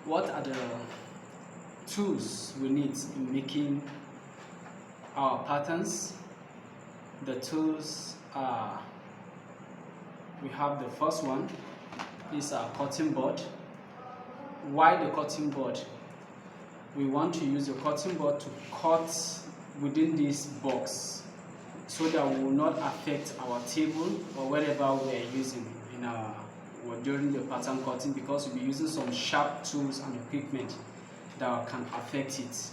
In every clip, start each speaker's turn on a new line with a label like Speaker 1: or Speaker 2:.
Speaker 1: what are the tools we need in making our patterns? The tools are, we have the first one is our cutting board. Why the cutting board? We want to use the cutting board to cut within this box so that we will not affect our table or whatever we are using in our or during the pattern cutting, because we'll be using some sharp tools and equipment that can affect it.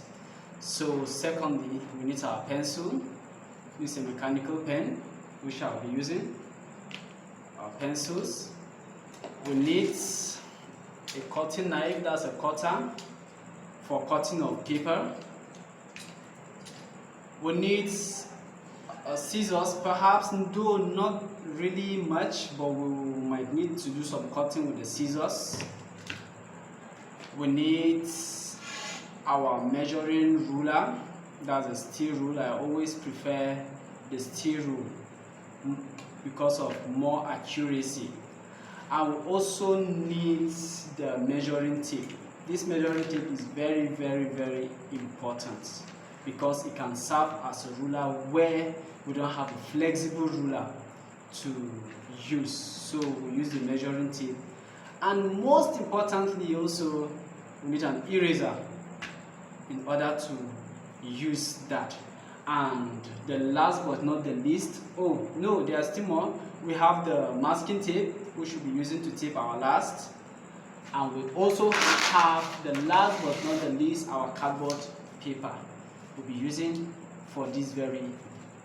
Speaker 1: So secondly, we need our pencil. This is a mechanical pen which I'll be using. Our pencils. We need a cutting knife, that's a cutter for cutting of paper. We need scissors, perhaps, though not really much, but we might need to do some cutting with the scissors. We need our measuring ruler, that's a steel ruler. I always prefer the steel rule because of more accuracy. I will also need the measuring tape. This measuring tape is very, very, very important because it can serve as a ruler where we don't have a flexible ruler to use. So we use the measuring tape. And most importantly also, we need an eraser in order to use that. And the last but not the least, oh no, there are still more. We have the masking tape, which we'll be using to tape our last. And we also have the last but not the least, our cardboard paper we'll be using for this very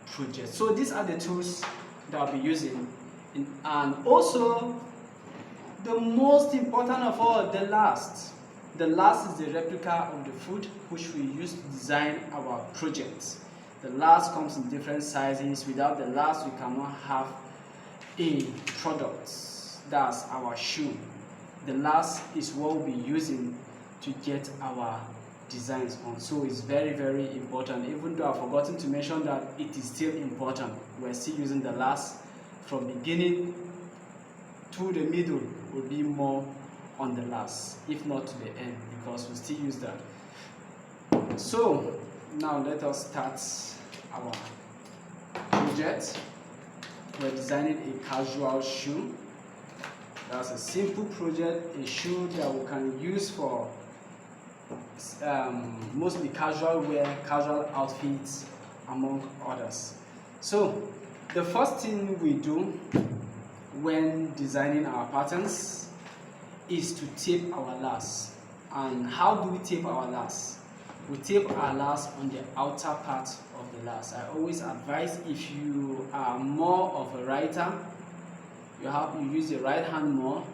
Speaker 1: project. So these are the tools that I'll be using. And also, the most important of all, the last. The last is the replica of the food which we use to design our projects. The last comes in different sizes. Without the last, we cannot have a product. That's our shoe. The last is what we'll be using to get our designs on. So it's very, very important. Even though I've forgotten to mention that it is still important, we're still using the last. From beginning to the middle will be more on the last, if not to the end, because we still use that. So now let us start our project. We're designing a casual shoe. That's a simple project, a shoe that we can use for mostly casual wear, casual outfits, among others. So the first thing we do when designing our patterns is to tape our last. And how do we tape our last? We tape our last on the outer part of the last. I always advise, if you are more of a writer, you use the right hand more,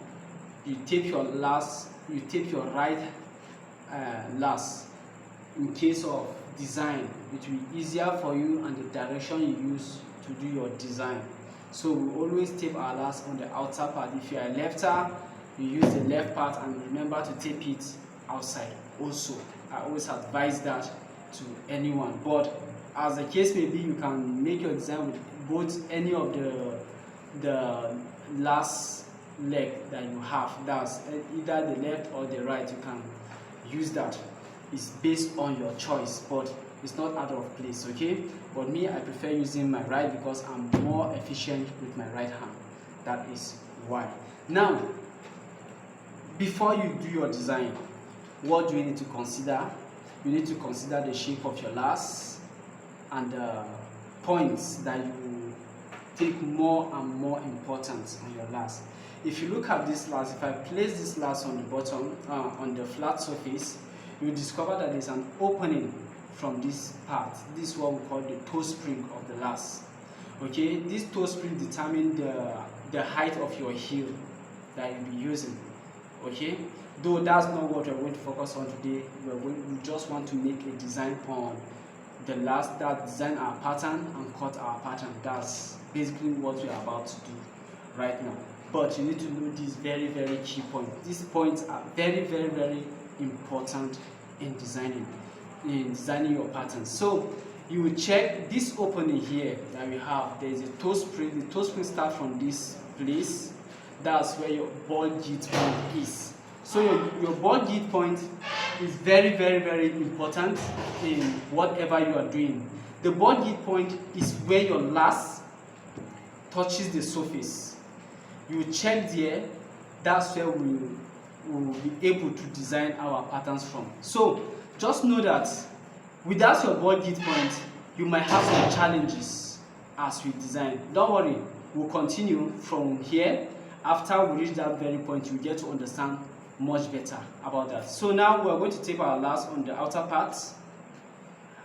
Speaker 1: you tape your last, you tape your right last. In case of design, it will be easier for you and the direction you use to do your design. So we always tape our last on the outer part. If you are a lefter, you use the left part, and remember to tape it outside also. I always advise that to anyone, but as the case may be, you can make your design with both any of the last leg that you have. That's either the left or the right. You can use that. It's based on your choice, but it's not out of place, okay? But me, I prefer using my right because I'm more efficient with my right hand. That is why. Now, before you do your design, what do you need to consider? You need to consider the shape of your last and the points that you take more and more importance on your last. If you look at this last, if I place this last on the bottom, on the flat surface, you discover that there's an opening from this part. This is what we call the toe spring of the last. Okay, this toe spring determines the height of your heel that you'll be using. Okay, though that's not what we're going to focus on today. We just want to make a design on the last, that design our pattern and cut our pattern. That's basically what we're about to do right now. But you need to know these very, very key points. These points are very, very, very important in designing your patterns. So you will check this opening here that we have. There is a toe spring. The toe spring starts from this place. That's where your ball jit point is. So your ball gauge point is very, very, very important in whatever you are doing. The ball gauge point is where your lace touches the surface. You check there, that's where we will be able to design our patterns from. So just know that without your ball gauge point, you might have some challenges as we design. Don't worry, we'll continue from here. After we reach that very point, you get to understand much better about that. So now we are going to tape our lace on the outer parts.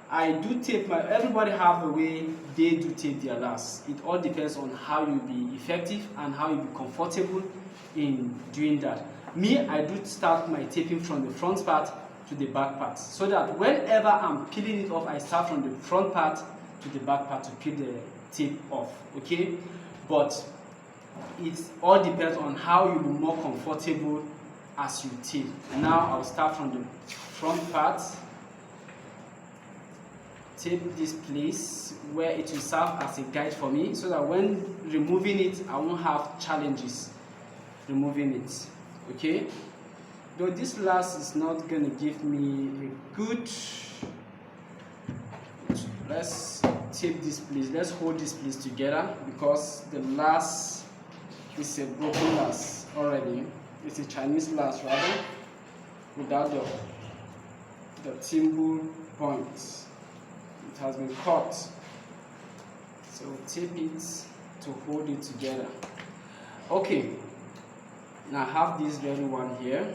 Speaker 1: I do tape everybody have a way they do tape their lace. It all depends on how you be effective and how you be comfortable in doing that. Me, I do start my taping from the front part to the back part, so that whenever I'm peeling it off, I start from the front part to the back part to peel the tape off, okay? But it all depends on how you be more comfortable as you tape. Now I'll start from the front part, tape this place where it will serve as a guide for me, so that when removing it, I won't have challenges removing it, okay? Though this lace is not going to give me a good, let's tape this place, let's hold this place together, because the lace is a broken lace already. It's a Chinese lace rather, without the thimble points. It has been cut, so tape it to hold it together. Okay, now I have this very one here.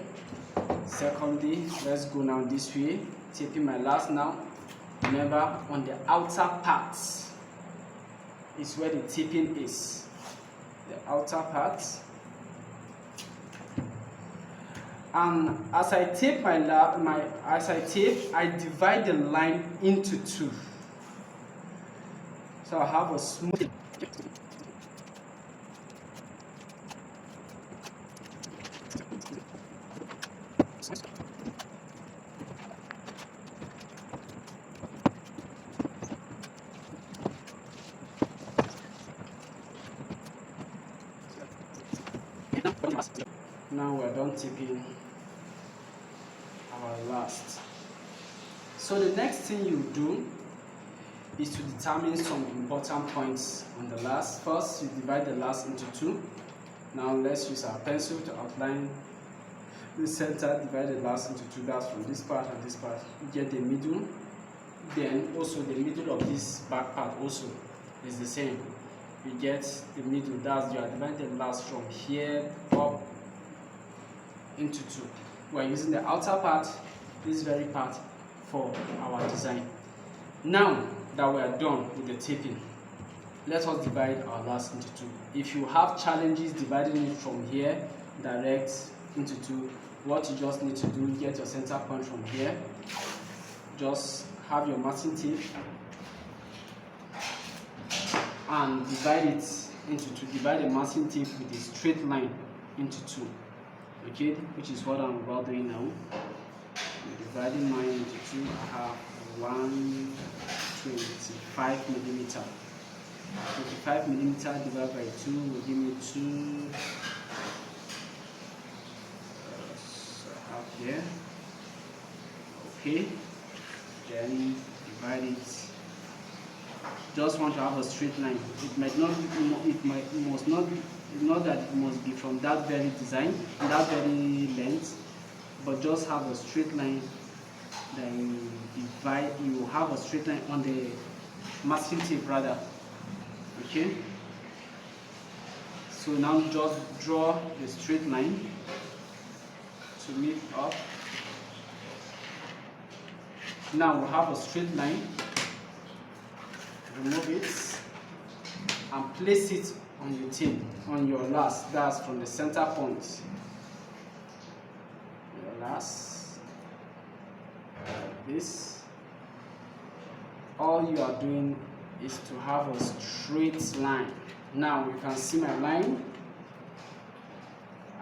Speaker 1: Secondly, let's go now this way, taping my lace now. Remember, on the outer part is where the taping is. The outer part. And as I tape I divide the line into two. So I have a smooth. Now we're done taping our last. So the next thing you do is to determine some important points on the lace. First, you divide the lace into two. Now let's use our pencil to outline the center. Divide the lace into two. That's from this part and this part. You get the middle. Then also the middle of this back part also is the same. You get the middle. That's you are dividing the lace from here up into two. We're using the outer part, this very part, for our design. Now that we are done with the taping, let us divide our lace into two. If you have challenges dividing it from here direct into two, what you just need to do, get your center point from here, just have your masking tape and divide it into two. Divide the masking tape with a straight line into two, okay, which is what I'm about doing now. I'm dividing mine into two. I have 125 millimeter. 25 millimeter divided by 2 will give me 2. So I have here. Okay. Then divide it. Just want to have a straight line. It might not. It must not be. Not that it must be from that very design, that very length, but just have a straight line. Then divide. You will have a straight line on the masking tape rather. Okay. So now just draw the straight line to meet up. Now we have a straight line. Remove it and place it on your tape, on your lace. That's from the center point. Your lace, like this. All you are doing is to have a straight line. Now you can see my line.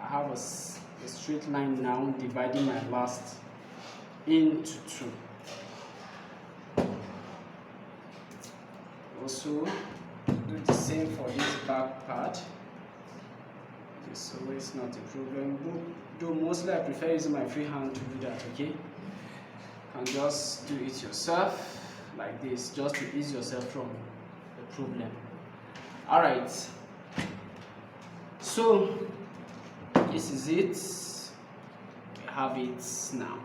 Speaker 1: I have a straight line now, dividing my lace into two. Also do the same for this back part. so it's not a problem. Though mostly I prefer using my free hand to do that, okay? You can just do it yourself like this, just to ease yourself from the problem. Alright, so this is it. We have it now.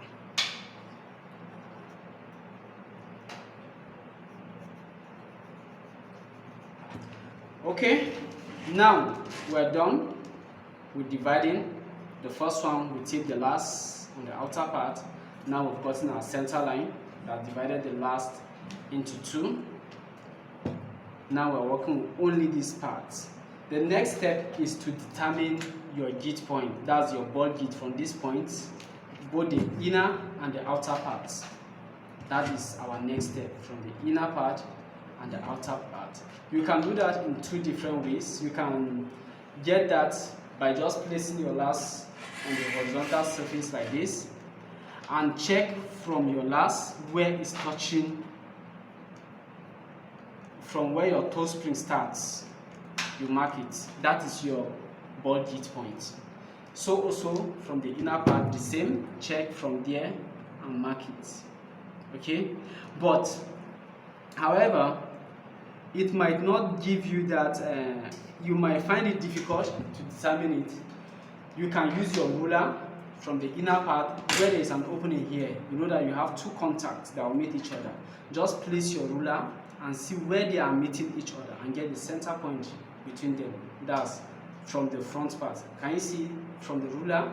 Speaker 1: Okay, now we're done with dividing. The first one we take the last on the outer part. Now we've gotten our center line that divided the last into 2. Now we're working with only this part. The next step is to determine your gauge point. That's your ball gauge from this point, both the inner and the outer parts. That is our next step, from the inner part and the outer part. You can do that in 2 different ways. You can get that by just placing your last on the horizontal surface like this, and check from your last where it's touching, from where your toe spring starts. You mark it. That is your ball gauge point. So also from the inner part, the same. Check from there and mark it. Okay, but however, it might not give you that. You might find it difficult to determine it. You can use your ruler from the inner part where there is an opening here. You know that you have 2 contacts that will meet each other. Just place your ruler and see where they are meeting each other and get the center point between them. That's from the front part. Can you see from the ruler?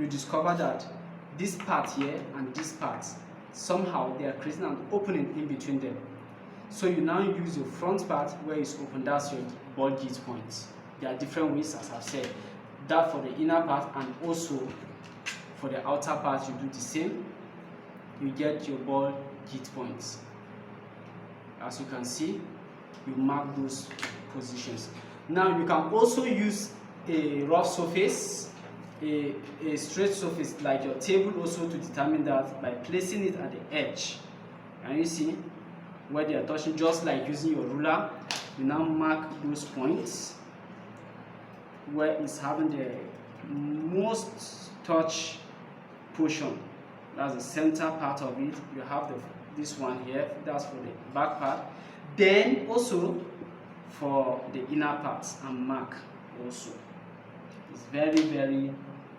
Speaker 1: You discover that this part here and this part, somehow they are creating an opening in between them. So you now use your front part where it's open. That's your ball gauge point. There are different ways, as I've said. That for the inner part, and also for the outer part you do the same. You get your ball gauge points. As you can see, you mark those positions. Now you can also use a rough surface, a straight surface like your table, also to determine that by placing it at the edge. And you see where they are touching, just like using your ruler. You now mark those points where it's having the most touch portion. That's the center part of it. You have this one here, that's for the back part. Then also for the inner parts, and mark also. It's very, very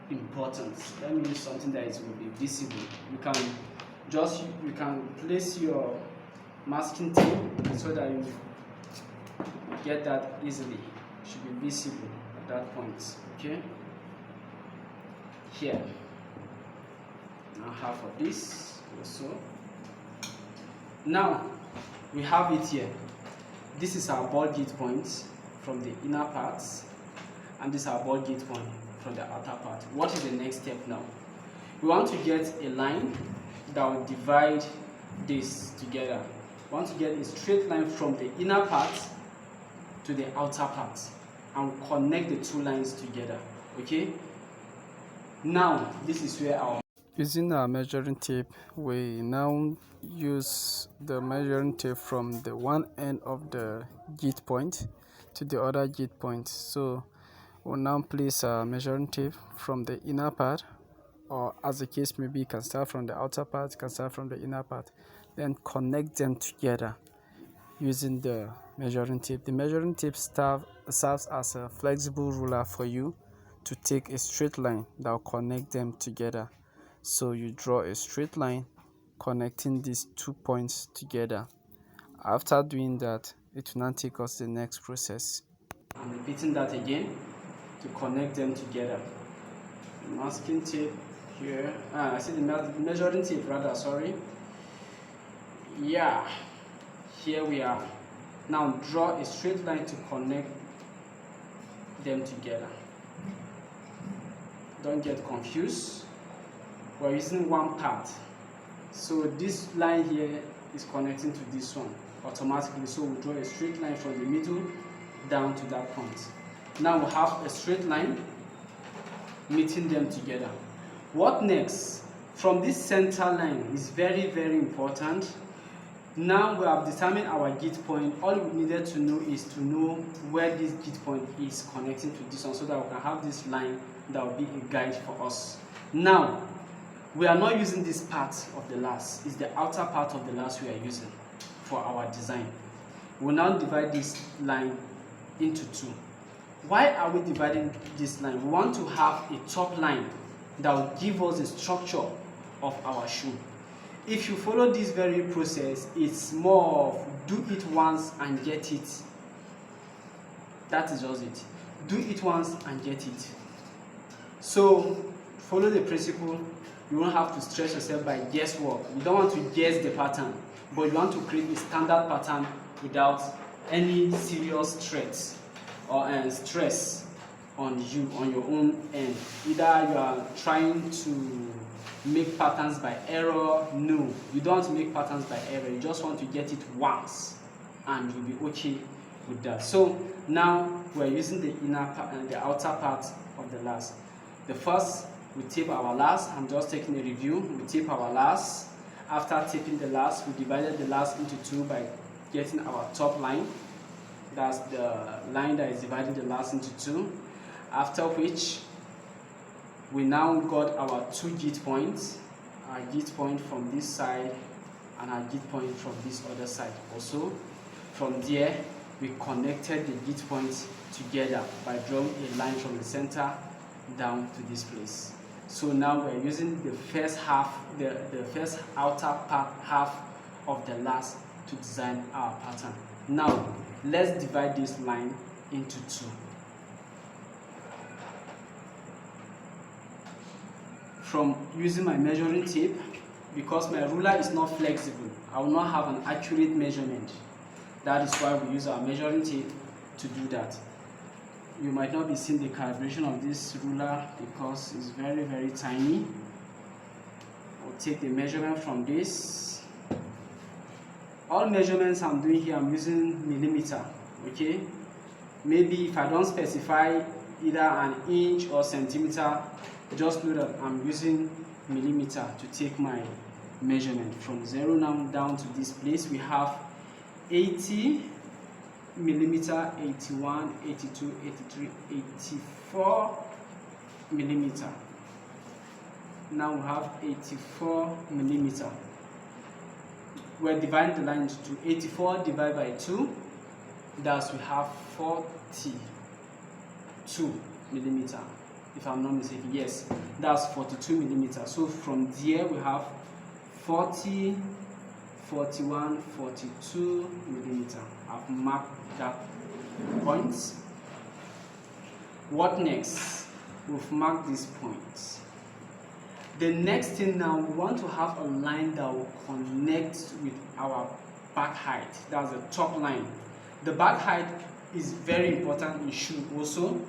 Speaker 1: important. Let me use something that will be visible. You can place your masking tape so that you get that easily. It should be visible at that point. Okay, here now half of this also. Now we have it here. This is our ball gauge point from the inner parts, and this is our ball gauge point from the outer part. What is the next step now? We want to get a line that will divide this together. We want to get a straight line from the inner part to the outer part and connect the 2 lines together. Okay, now this is where our
Speaker 2: using our measuring tape, we now use the measuring tape from the one end of the gauge point to the other gauge point. So we'll now place our measuring tape from the inner part, or as the case may be, you can start from the outer part, you can start from the inner part, then connect them together using the measuring tape. The measuring tape serves as a flexible ruler for you to take a straight line that will connect them together. So you draw a straight line connecting these 2 points together. After doing that, it will now take us to the next process.
Speaker 1: I'm repeating that again to connect them together. The masking tape here, I see the measuring tape rather, sorry. Yeah, here we are. Now draw a straight line to connect them together. Don't get confused. We're using one part. So this line here is connecting to this one automatically. So we'll draw a straight line from the middle down to that point. Now we have a straight line meeting them together. What next? From this center line is very, very important. Now we have determined our git point. All we needed to know is to know where this git point is connecting to this one, so that we can have this line that will be a guide for us. Now we are not using this part of the last, it's the outer part of the last we are using for our design. We'll now divide this line into two. Why are we dividing this line? We want to have a top line that will give us the structure of our shoe. If you follow this very process, it's more of do it once and get it. That is just it. Do it once and get it. So follow the principle. You won't have to stress yourself by guesswork. You don't want to guess the pattern, but you want to create a standard pattern without any serious threats or stress on you, on your own end. Either you are trying to make patterns by error. No, you don't want to make patterns by error. You just want to get it once and you'll be okay with that. So now we're using the inner part and the outer part of the last. The first, we tape our last. I'm just taking a review. We tape our last. After taping the last, we divided the last into two by getting our top line. That's the line that is dividing the last into two. After which, we now got our two git points. Our git point from this side and our git point from this other side also. From there, we connected the git points together by drawing a line from the center down to this place. So now we're using the first half, the first outer part half of the last to design our pattern. Now let's divide this line into two. From using my measuring tape, because my ruler is not flexible, I will not have an accurate measurement. That is why we use our measuring tape to do that. You might not be seeing the calibration of this ruler because it's very, very tiny. I'll take the measurement from this. All measurements I'm doing here, I'm using millimeter, okay? Maybe if I don't specify either an inch or centimeter, just know that I'm using millimeter to take my measurement. From 0 now down to this place, we have 80 millimeter, 81, 82, 83, 84 millimeter. Now we have 84 millimeter. We're dividing the line into 84 divided by 2. Thus we have 42 millimeter. If I'm not mistaken, yes, that's 42 millimeter. So from there we have 40, 41, 42 millimeter. I've marked that points. What next? We've marked these points. The next thing now, we want to have a line that will connect with our back height. That's the top line. The back height is very important in shoe also,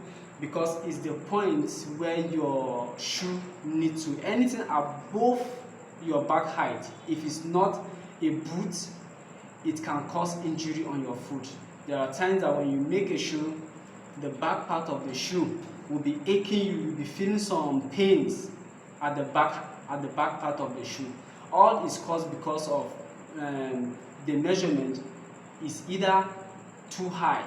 Speaker 1: because it's the point where your shoe needs to. Anything above your back height, if it's not a boot, it can cause injury on your foot. There are times that when you make a shoe, the back part of the shoe will be aching you, you'll be feeling some pains at the back part of the shoe. All is caused because of the measurement is either too high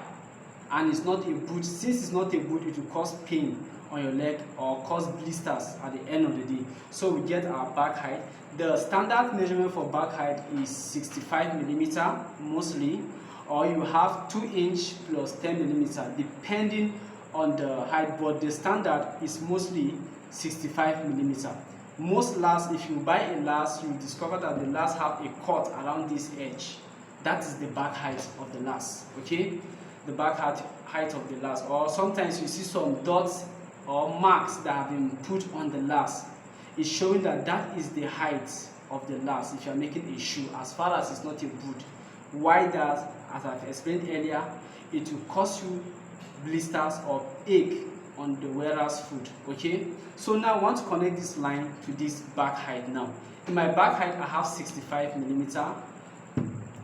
Speaker 1: and it's not a boot. Since it's not a boot, it will cause pain on your leg or cause blisters at the end of the day. So we get our back height. The standard measurement for back height is 65 millimeter mostly, or you have 2 inch plus 10 millimeter depending on the height, but the standard is mostly 65 millimeter. Most lasts, if you buy a last, you discover that the last have a cut around this edge. That is the back height of the last, okay? The back height of the last. Or sometimes you see some dots or marks that have been put on the last. It's showing that that is the height of the last if you are making a shoe, as far as it's not a boot. Why that? As I've explained earlier, it will cause you blisters or ache on the wearer's foot, okay? So now I want to connect this line to this back height now. In my back height, I have 65 millimeter.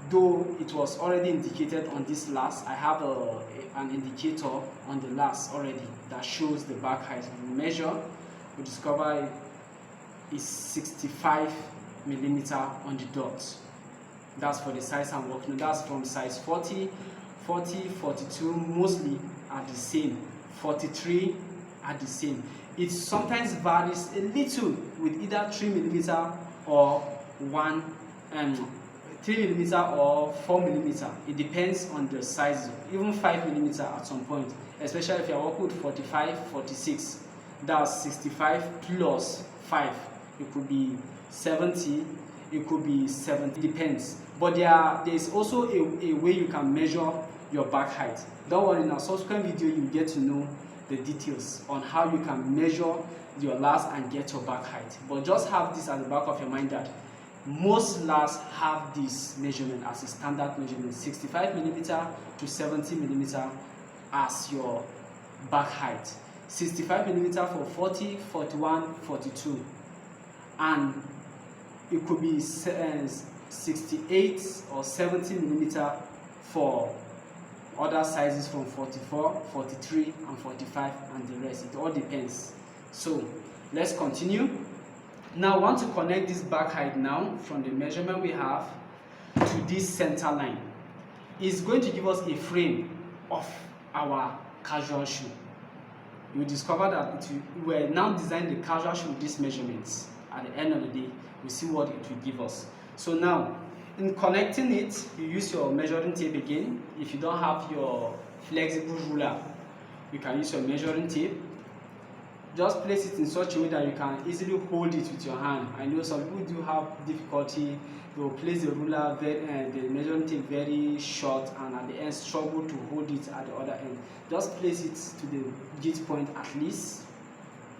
Speaker 1: Though it was already indicated on this last, I have an indicator on the last already that shows the back height. We measure, we discover is 65 millimeter on the dot. That's for the size I'm working on. That's from size 40, 42 mostly are the same. 43 are the same. It sometimes varies a little with either 3mm or 3mm or 4mm. It depends on the size. Even 5mm at some point, especially if you are working with 45, 46. That's 65 plus 5. It could be 70. It could be 70. It depends. But there is also a way you can measure your back height. Don't worry, in a subsequent video you get to know the details on how you can measure your last and get your back height. But just have this at the back of your mind that most lasts have this measurement as a standard measurement, 65mm to 70mm as your back height, 65mm for 40, 41, 42, and it could be 68 or 70mm for other sizes from 44, 43, and 45, and the rest. It all depends. So let's continue. Now I want to connect this back height now from the measurement we have to this center line. It's going to give us a frame of our casual shoe. You discover that we will now design the casual shoe with these measurements. At the end of the day, we see what it will give us. So now, in connecting it, you use your measuring tape again. If you don't have your flexible ruler, you can use your measuring tape. Just place it in such a way that you can easily hold it with your hand. I know some people do have difficulty. They will place the ruler, the measuring tape very short, and at the end struggle to hold it at the other end. Just place it to the gauge point at least.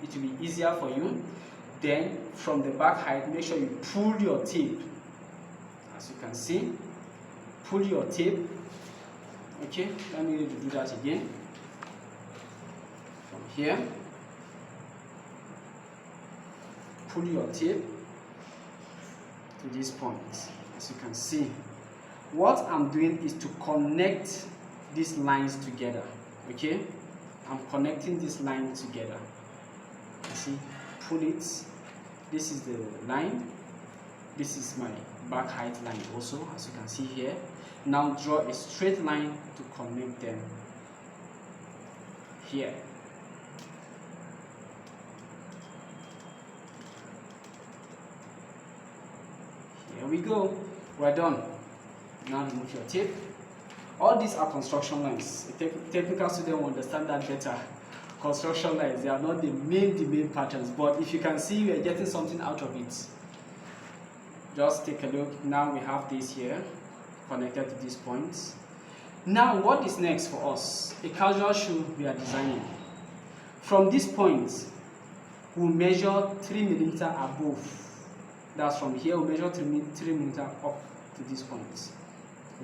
Speaker 1: It will be easier for you. Then from the back height, make sure you pull your tape. As you can see, pull your tape. Okay, let me do that again. From here, pull your tape to this point. As you can see, what I'm doing is to connect these lines together. Okay, I'm connecting this line together. You see, pull it. This is the line. This is my back height line also, as you can see here. Now draw a straight line to connect them here. Here we go. We're done. Now remove your tape. All these are construction lines. A technical student will understand that better. Construction lines, they are not the main patterns, but if you can see, we are getting something out of it. Just take a look. Now we have this here connected to these points. Now what is next for us? A casual shoe we are designing. From this point, we'll measure 3mm above. That's from here, we'll measure 3mm up to this point.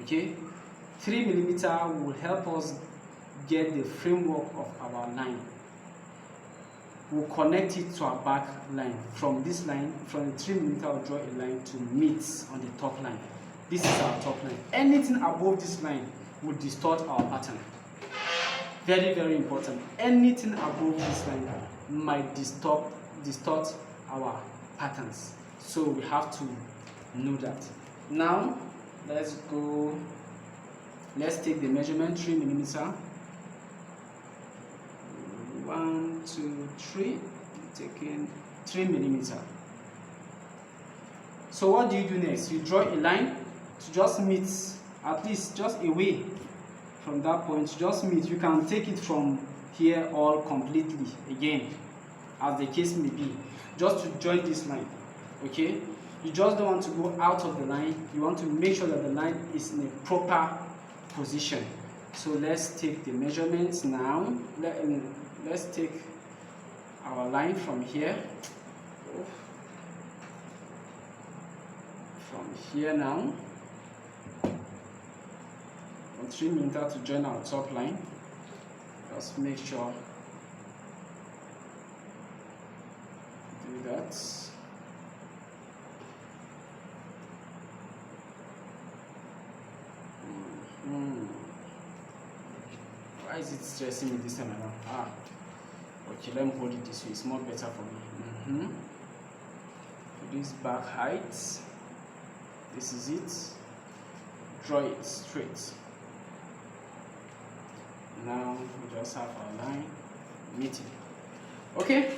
Speaker 1: Okay? 3mm will help us get the framework of our line. We'll connect it to our back line. From this line, from the 3mm, we'll draw a line to meet on the top line. This is our top line. Anything above this line will distort our pattern. Very important. Anything above this line might distort our patterns. So we have to know that. Now, let's take the measurement, 3mm. 1, 2, 3, taking 3mm. So what do you do next? You draw a line to just meet, at least just away from that point, just meet. You can take it from here all completely again, as the case may be, just to join this line. Okay, you just don't want to go out of the line. You want to make sure that the line is in a proper position. So let's take the measurements now. Let's take our line from here. From here now. From 3mm to join our top line. Just make sure do that. Why is it stressing me this time around? Okay, let me hold it this way. It's more better for me. For this back height, this is it. draw it straight. Now we just have our line meeting. Okay,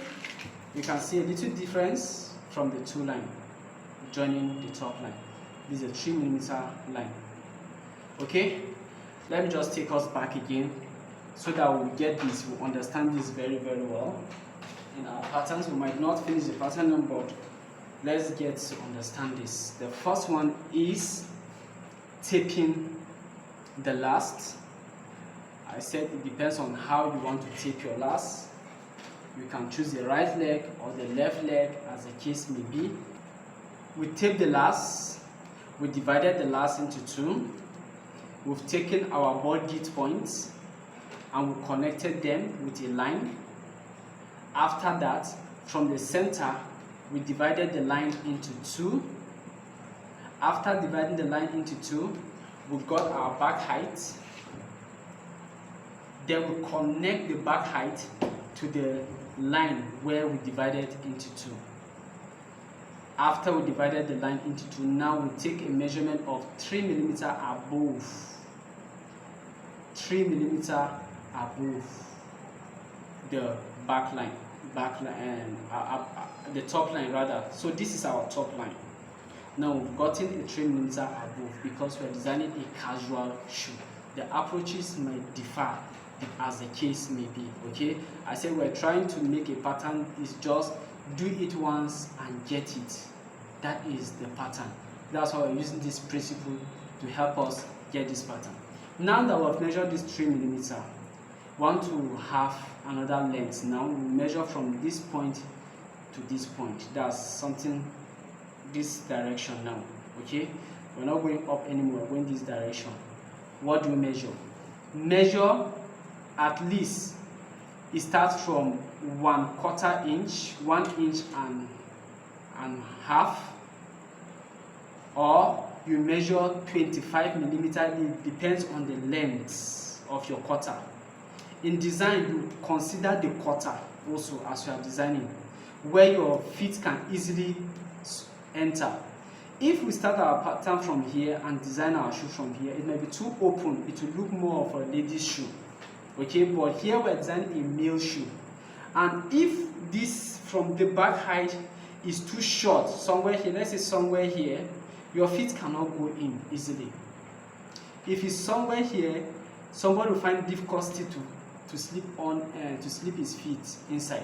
Speaker 1: you can see a little difference from the two lines joining the top line. This is a 3 millimeter line. Okay, let me just take us back again so that we get this, we understand this very well. In our patterns, we might not finish the pattern, but let's get to understand this. The first one is taping the last. I said it depends on how you want to tape your last. You can choose the right leg or the left leg, as the case may be. We tape the last. We divided the last into two. We've taken our ball git points and we connected them with a line. After that, from the center, we divided the line into two. After dividing the line into two, we got our back height. Then we connect the back height to the line where we divided into two. After we divided the line into two, now we take a measurement of 3 millimeter above. 3 millimeter above the back line, the top line rather. So this is our top line. Now we've gotten a 3 millimeter above because we're designing a casual shoe. The approaches might differ as the case may be. Okay, I said we're trying to make a pattern. Is just do it once and get it. That is the pattern. That's why we're using this principle to help us get this pattern. Now that we've measured this 3 millimeter, we want to have another length. Now we measure from this point to this point. That's something this direction now. Okay, we're not going up anymore, we're going this direction. What do we measure? Measure at least, it starts from 1/4 inch, 1 inch and half, or you measure 25 millimeter. It depends on the length of your quarter. In design, you consider the quarter also as you are designing, where your feet can easily enter. If we start our pattern from here and design our shoe from here, it may be too open. It will look more of a lady's shoe. Okay, but here we're designing a male shoe. And if this from the back height is too short, somewhere here, let's say somewhere here, your feet cannot go in easily. If it's somewhere here, somebody will find difficulty to slip on to slip his feet inside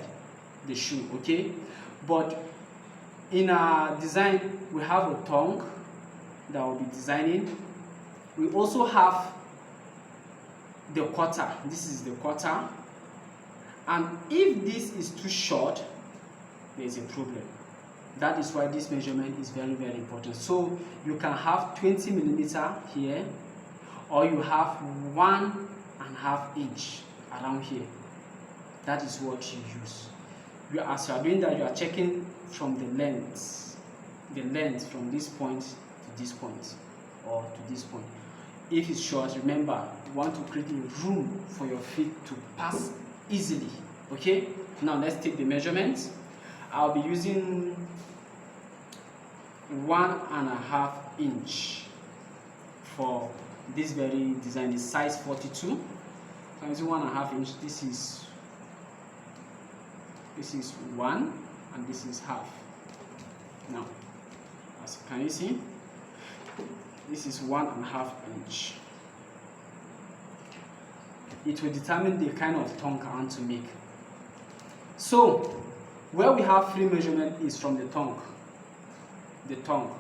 Speaker 1: the shoe. Okay, but in our design we have a tongue that we'll be designing. We also have the quarter. This is the quarter, and if this is too short, there is a problem. That is why this measurement is very important. So you can have 20 millimeter here, or you have 1.5 inch around here. That is what you use. As you are doing that, you are checking from the length from this point to this point, or to this point. If it's short, remember, you want to create a room for your feet to pass easily. Okay, now let's take the measurements. I'll be using 1.5 inch for this very design. Is size 42. So I'm using 1.5 inch. This is 1 and this is half. Now, can you see? This is 1.5 inch. It will determine the kind of tongue I want to make. So, where we have free measurement is from the tongue. The tongue.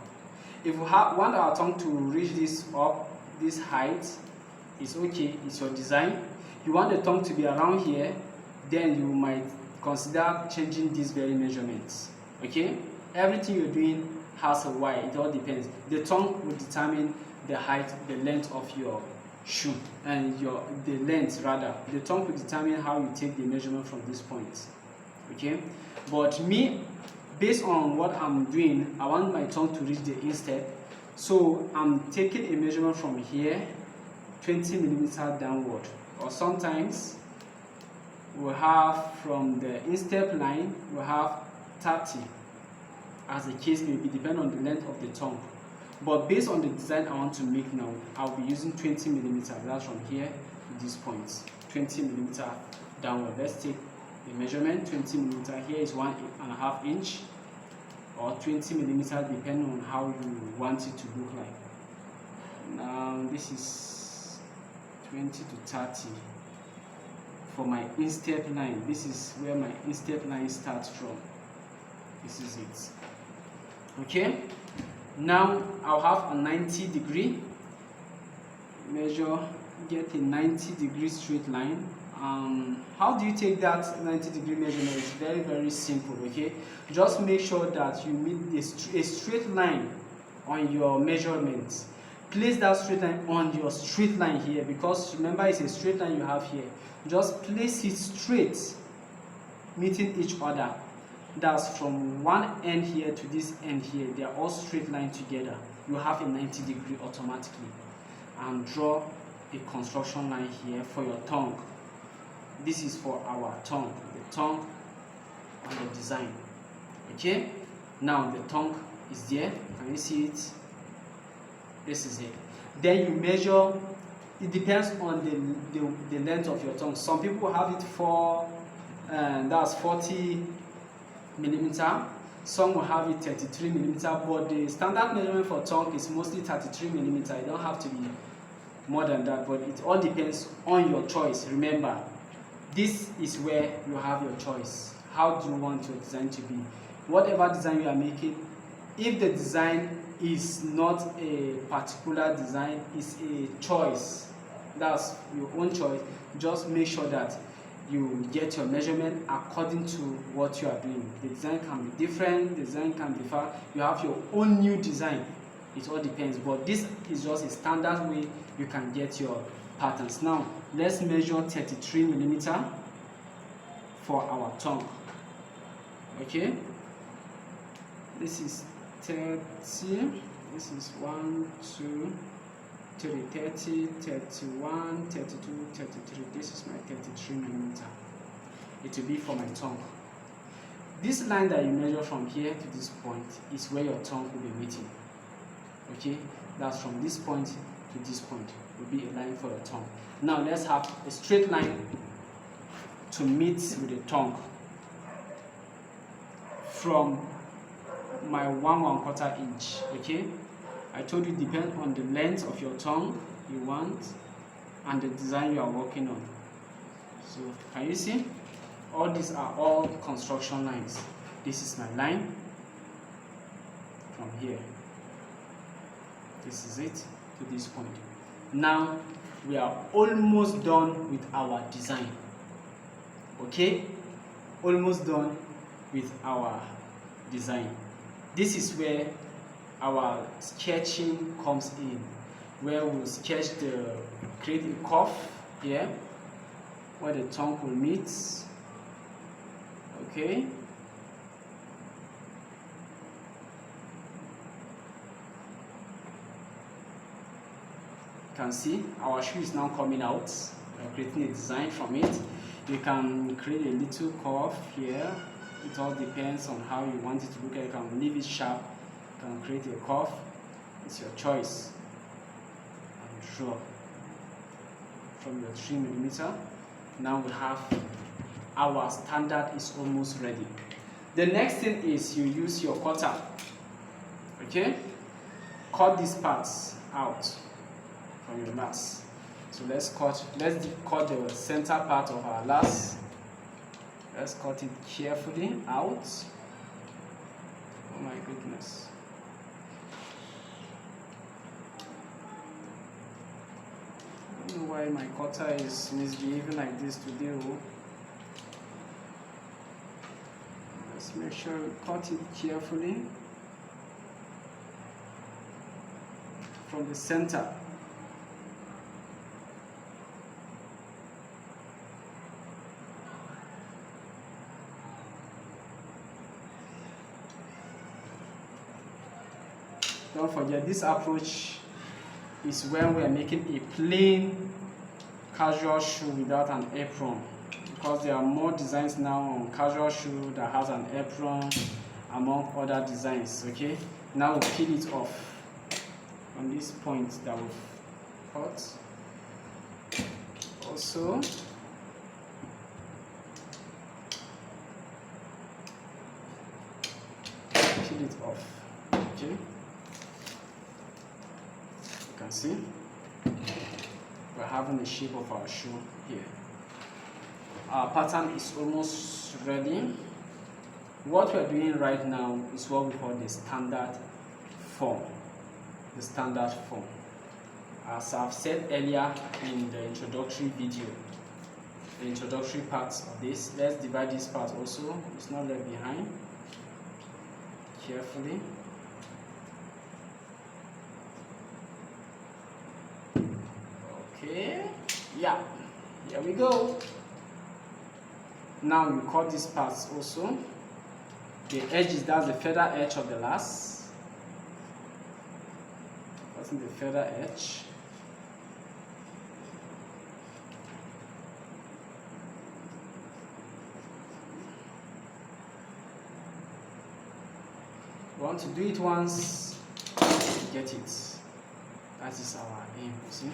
Speaker 1: If we want our tongue to reach this up, this height, it's okay, it's your design. You want the tongue to be around here, then you might consider changing these very measurements. Okay? Everything you're doing has a why, it all depends. The tongue will determine the height, the length of your shoe, and the length rather. The tongue will determine how you take the measurement from this point. Okay? But me, based on what I'm doing, I want my tongue to reach the instep. So I'm taking a measurement from here, 20 millimeter downward. Or sometimes we have from the instep line, we have 30. As the case may be, depending on the length of the tongue. But based on the design I want to make now, I'll be using 20 millimeter. That's from here to this point, 20 millimeter downward. Let's take the measurement. 20 millimeter here is 1.5 inch, or 20 millimeter, depending on how you want it to look like. Now this is 20 to 30 for my instep line. This is where my instep line starts from. This is it. Okay, now I'll have a 90 degree measure, get a 90 degree straight line. How do you take that 90 degree measurement? It's very, very simple. Okay, just make sure that you meet a straight line on your measurement. Place that straight line on your straight line here, because remember it's a straight line you have here. Just place it straight, meeting each other. That's from one end here to this end here. They are all straight line together. You have a 90 degree automatically. And draw a construction line here for your tongue. This is for our tongue, the tongue on the design. Okay, now the tongue is there. Can you see it? This is it. Then you measure. It depends on the length of your tongue. Some people have it for that's 40 millimeter. Some will have it 33 millimeter. But the standard measurement for tongue is mostly 33 millimeter. It don't have to be more than that. But it all depends on your choice. Remember, this is where you have your choice. How do you want your design to be? Whatever design you are making, if the design is not a particular design, it's a choice, that's your own choice, just make sure that you get your measurement according to what you are doing. The design can be different, the design can differ, you have your own new design. It all depends, but this is just a standard way you can get your patterns. Now let's measure 33 millimeter for our tongue. Okay, this is 30, this is 1, 2, 3, 30, 31, 32, 33. This is my 33 millimeter. It will be for my tongue. This line that you measure from here to this point is where your tongue will be meeting. Okay, that's from this point to this point will be a line for your tongue. Now let's have a straight line to meet with the tongue from my 1/4 inch. Okay, I told you depend on the length of your tongue you want and the design you are working on. So can you see, all these are all construction lines. This is my line from here, this is it to this point. Now we are almost done with our design. Okay, almost done with our design. This is where our sketching comes in, where we'll sketch create a curve here where the tongue will meet. Okay, you can see our shoe is now coming out. We're creating a design from it. You can create a little curve here. It all depends on how you want it to look like. You can leave it sharp, you can create a curve. It's your choice. And draw from your 3 millimeter. Now we have our standard is almost ready. The next thing is you use your cutter. Okay, cut these parts out from your lace. So let's cut the center part of our lace. Let's cut it carefully out. Oh my goodness. I don't know why my cutter is misbehaving like this today. Let's make sure we cut it carefully from the center. Don't forget, this approach is when we are making a plain casual shoe without an apron, because there are more designs now on casual shoe that has an apron among other designs. Okay, now we peel it off. on this point that we've cut. Also, peel it off. Okay, you can see we're having the shape of our shoe here. Our pattern is almost ready. What we're doing right now is what we call the standard form. The standard form. As I've said earlier in the introductory video, the introductory parts of this, let's divide this part also. It's not left behind. Carefully. Okay, yeah, here we go. Now you cut these parts also. The edges, that's the feather edge of the last. Cutting the feather edge. We want to do it once, get it. That is our aim, you see?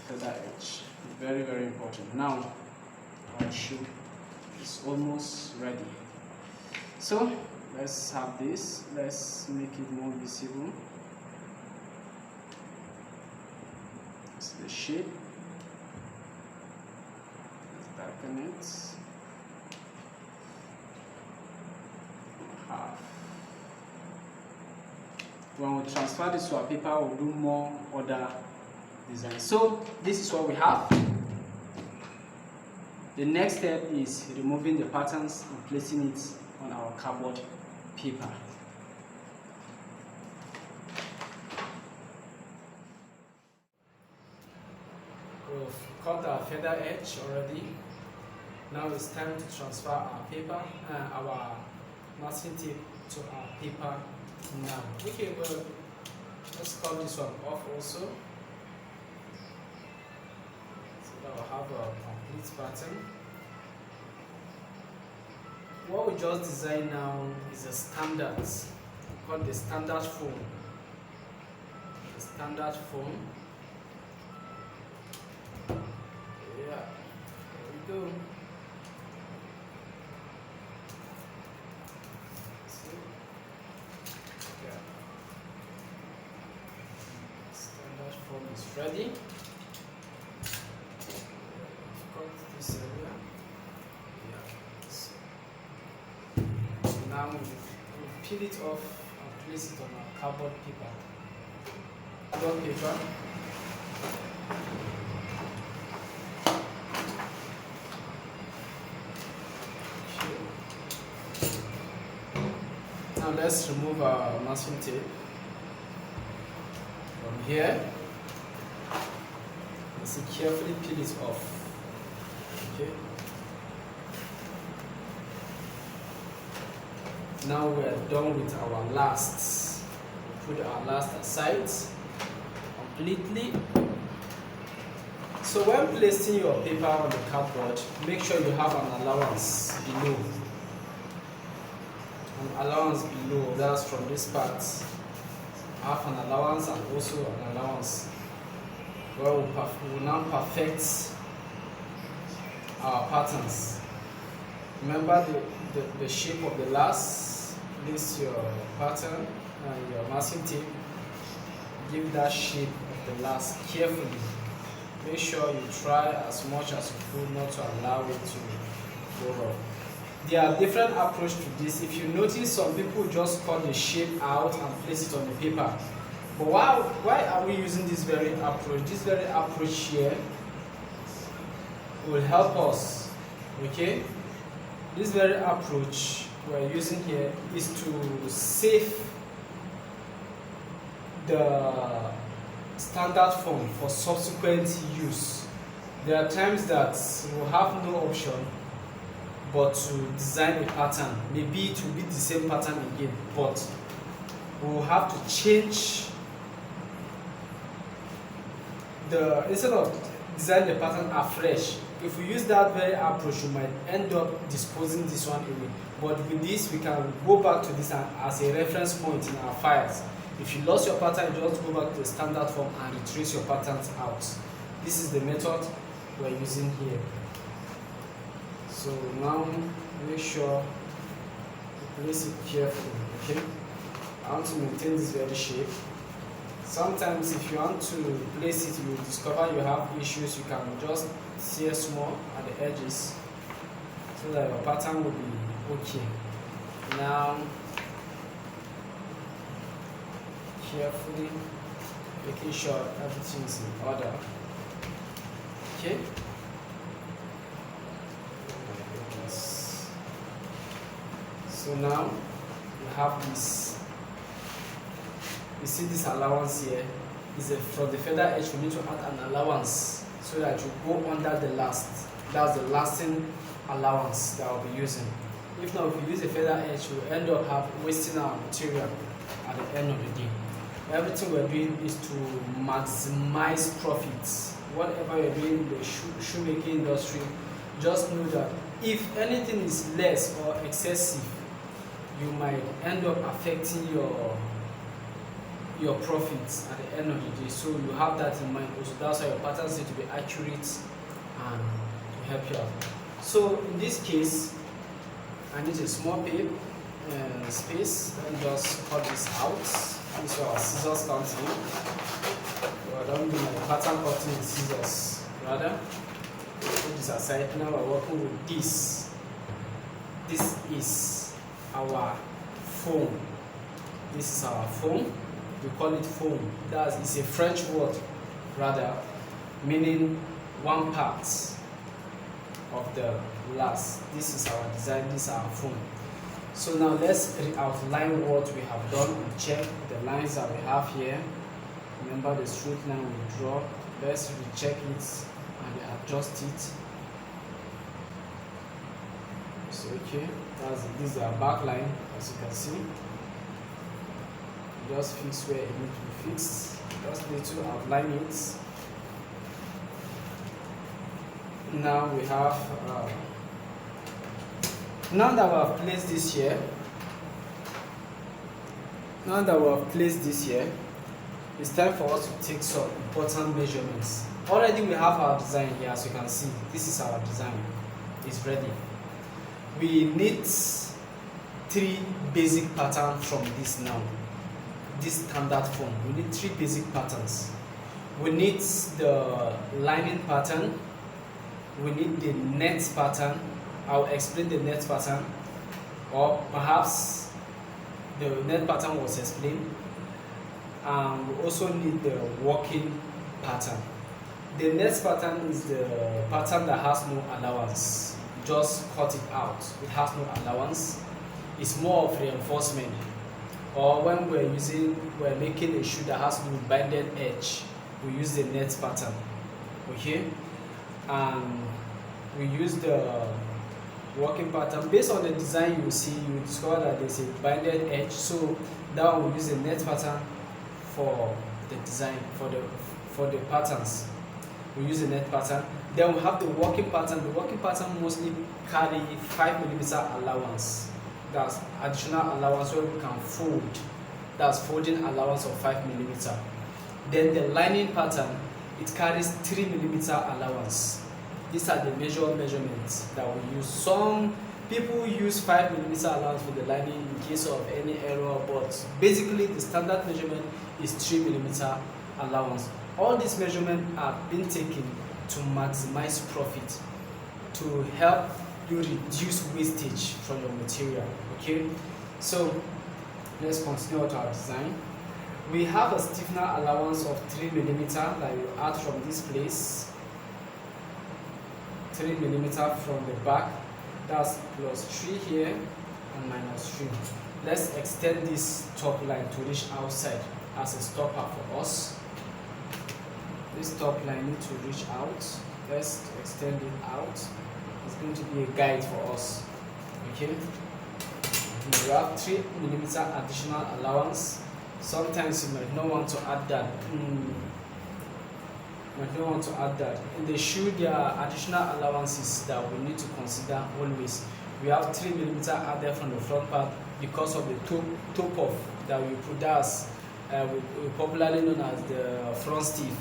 Speaker 1: Feather edge, very, very important. Now, our shoe is almost ready. So, let's have this. Let's make it more visible. That's the shape. Let's darken it. Half. When we transfer this to our paper, we'll do more other designs. So this is what we have. The next step is removing the patterns and placing it on our cardboard paper. We've cut our feather edge already. Now it's time to transfer our paper, our masking tape to our paper now. Okay, well, let's cut this one off also, so that we'll have a complete pattern. What we just designed now is a standard, called the standard foam. The standard foam. Yeah, there we go. Form is ready. Cut this area. Yeah. So now we'll peel it off and place it on our cardboard paper. Cardboard paper. Okay. Now let's remove our masking tape from here. So carefully peel it off. Okay. Now we are done with our lasts. We put our last aside completely. So when placing your paper on the cardboard, make sure you have an allowance below. An allowance below, that's from this part. Have an allowance and also an allowance. Well, we will now perfect our patterns. Remember the shape of the last. Place your pattern and your masking tape. Give that shape of the last carefully. Make sure you try as much as you could not to allow it to go wrong. There are different approaches to this. If you notice, some people just cut the shape out and place it on the paper. But why are we using this very approach? This very approach here will help us, okay? This very approach we're using here is to save the standard form for subsequent use. There are times that we'll have no option but to design a pattern. Maybe it will be the same pattern again, but we'll have to change instead of design the pattern afresh. If we use that very approach, we might end up disposing this one away. But with this, we can go back to this as a reference point in our files. If you lost your pattern, you just go back to the standard form and retrace your patterns out. This is the method we're using here. So now make sure you place it carefully, okay? I want to maintain this very shape. Sometimes if you want to place it, you will discover you have issues. You can just sear small at the edges so that your pattern will be okay. Now, carefully making sure everything is in order. Okay. So now we have this. You see this allowance here is from the feather edge. We need to add an allowance so that you go under the last. That's the lasting allowance that I'll be using. If not, if we use a feather edge, we'll end up wasting our material at the end of the day. Everything we're doing is to maximize profits. Whatever you're doing in the shoemaking industry, just know that if anything is less or excessive, you might end up affecting your profits at the end of the day. So you have that in mind also. That's why your patterns need to be accurate and to help you out. So in this case, I need a small space. Let me just cut this out. This is our scissors comes in. So I don't do my pattern cutting with scissors. Rather, put this aside. Now we're working with this. This is our foam. This is our foam. We call it foam. It's a French word, rather, meaning one part of the last. This is our design. This is our foam. So now let's outline what we have done and check the lines that we have here. Remember the straight line we draw. Let's recheck it and adjust it. So okay, this is our back line, as you can see. Just fix where it needs to be fixed. Just need to outline it. Now we have now that we have placed this here, it's time for us to take some important measurements. Already we have our design here, as you can see. This is our design. It's ready. We need 3 basic patterns from this now. This standard form. We need 3 basic patterns. We need the lining pattern. We need the net pattern. I'll explain the net pattern, or perhaps the net pattern was explained. We also need the working pattern. The net pattern is the pattern that has no allowance. Just cut it out. It has no allowance. It's more of reinforcement. Or when we're making a shoe that has no binded edge, we use the net pattern. Okay? And we use the working pattern. Based on the design you see, you will discover that there's a binded edge. So that one we use the net pattern for the design, for the patterns. We use the net pattern. Then we have the working pattern. The working pattern mostly carry 5mm allowance. That's additional allowance where we can fold. That's folding allowance of 5mm. Then the lining pattern, it carries 3mm allowance. These are the measurements that we use. Some people use 5mm allowance for the lining in case of any error, but basically the standard measurement is 3mm allowance. All these measurements are being taken to maximize profit, to help you reduce wastage from your material. Okay, so let's continue with our design. We have a stiffener allowance of 3mm that you add from this place. 3mm from the back. That's +3 here and -3. Let's extend this top line to reach outside as a stopper for us. This top line needs to reach out. Let's extend it out. It's going to be a guide for us. Okay. You have 3mm additional allowance. Sometimes you might not want to add that. In the shoe, there are additional allowances that we need to consider always. We have 3mm added from the front part because of the top off that we put. That's we popularly known as the front stiff.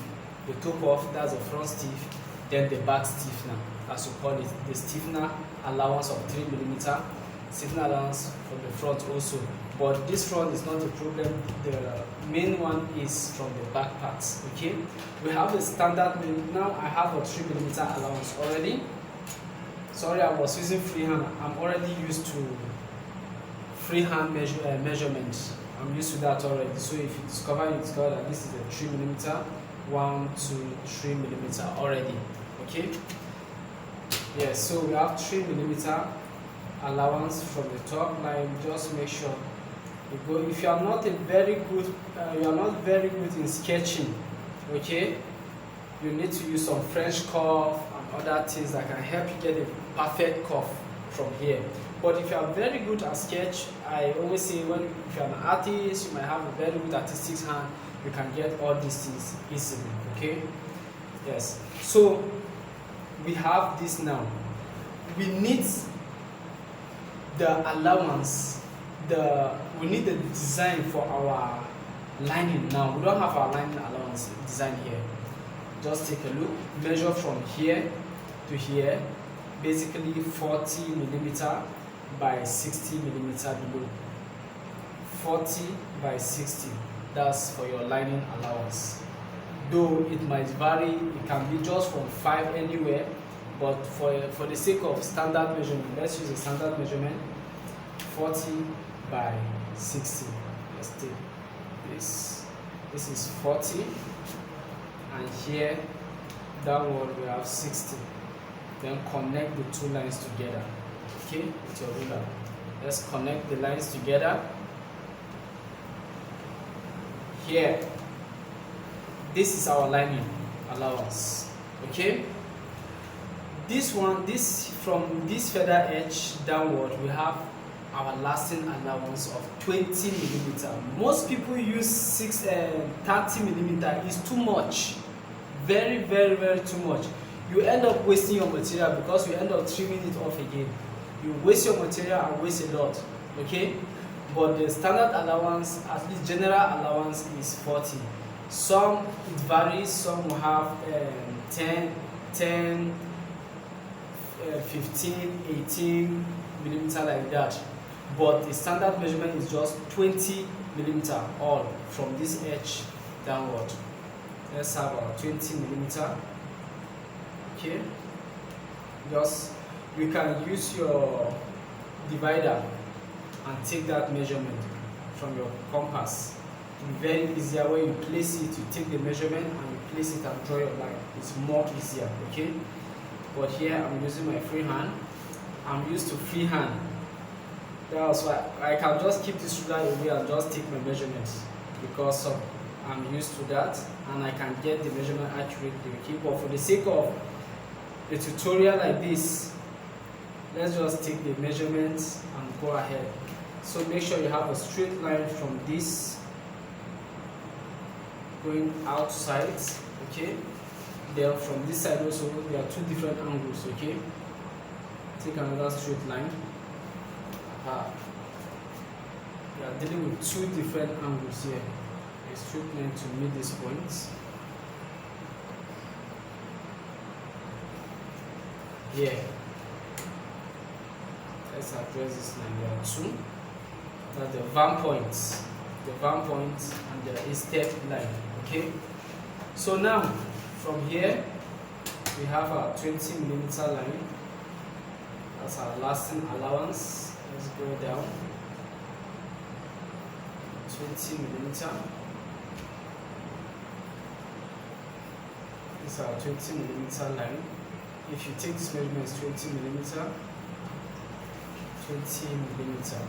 Speaker 1: The top off, that's the front stiff, then the back stiffener, as we call it, the stiffener allowance of 3mm, stiffener allowance from the front also. But this front is not the problem, the main one is from the back parts. Okay, we have a standard, now I have a 3mm allowance already. Sorry, I was using freehand. I'm already used to freehand measurement. I'm used to that already. So if you discover that this is a 3mm, 1, 2, 3mm already. Okay. Yes. So we have 3mm allowance from the top line. Just make sure you go. If you are not very good in sketching, okay, you need to use some French curve and other things that can help you get a perfect curve from here. But if you are very good at sketch, I always say if you are an artist, you might have a very good artistic hand, you can get all these things easily. Okay. Yes. So we have this now. We need the allowance. We need the design for our lining now. We don't have our lining allowance design here. Just take a look. Measure from here to here. Basically 40mm by 60mm below. 40 by 60. That's for your lining allowance. Though it might vary, it can be just from 5 anywhere, but for the sake of standard measurement, let's use a standard measurement. 40 by 60. Let's take this. This is 40, and here downward we have 60. Then connect the two lines together. Okay, with your ruler. Let's connect the lines together. Here, this is our lining allowance. Okay, this from this feather edge downward, we have our lasting allowance of 20mm. Most people use 30mm. Is too much, very too much. You end up wasting your material because you end up trimming it off again. You waste your material and waste a lot. Okay, but the standard allowance, at least general allowance, is 40. Some it varies. Some will have 10, 15, 18mm like that. But the standard measurement is just 20mm all from this edge downward. Let's have our 20mm. Okay, just you can use your divider and take that measurement from your compass. It's very easier when you place it. You take the measurement and you place it and draw your line. It's more easier. Okay, but here I'm using my freehand. I'm used to freehand. That's why I can just keep this ruler away and just take my measurements because I'm used to that and I can get the measurement accurately. Okay, but for the sake of a tutorial like this, let's just take the measurements and go ahead. So make sure you have a straight line from this going outside. Okay, then from this side also there are two different angles. Okay, take another straight line. We are dealing with two different angles here. A straight line to meet these points. Here, let's address this line. There are two. That's the van point and the instep line. Okay, so now from here we have our 20mm line. That's our lasting allowance. Let's go down. 20mm. This is our 20mm line. If you take this measurement as 20mm, 20mm.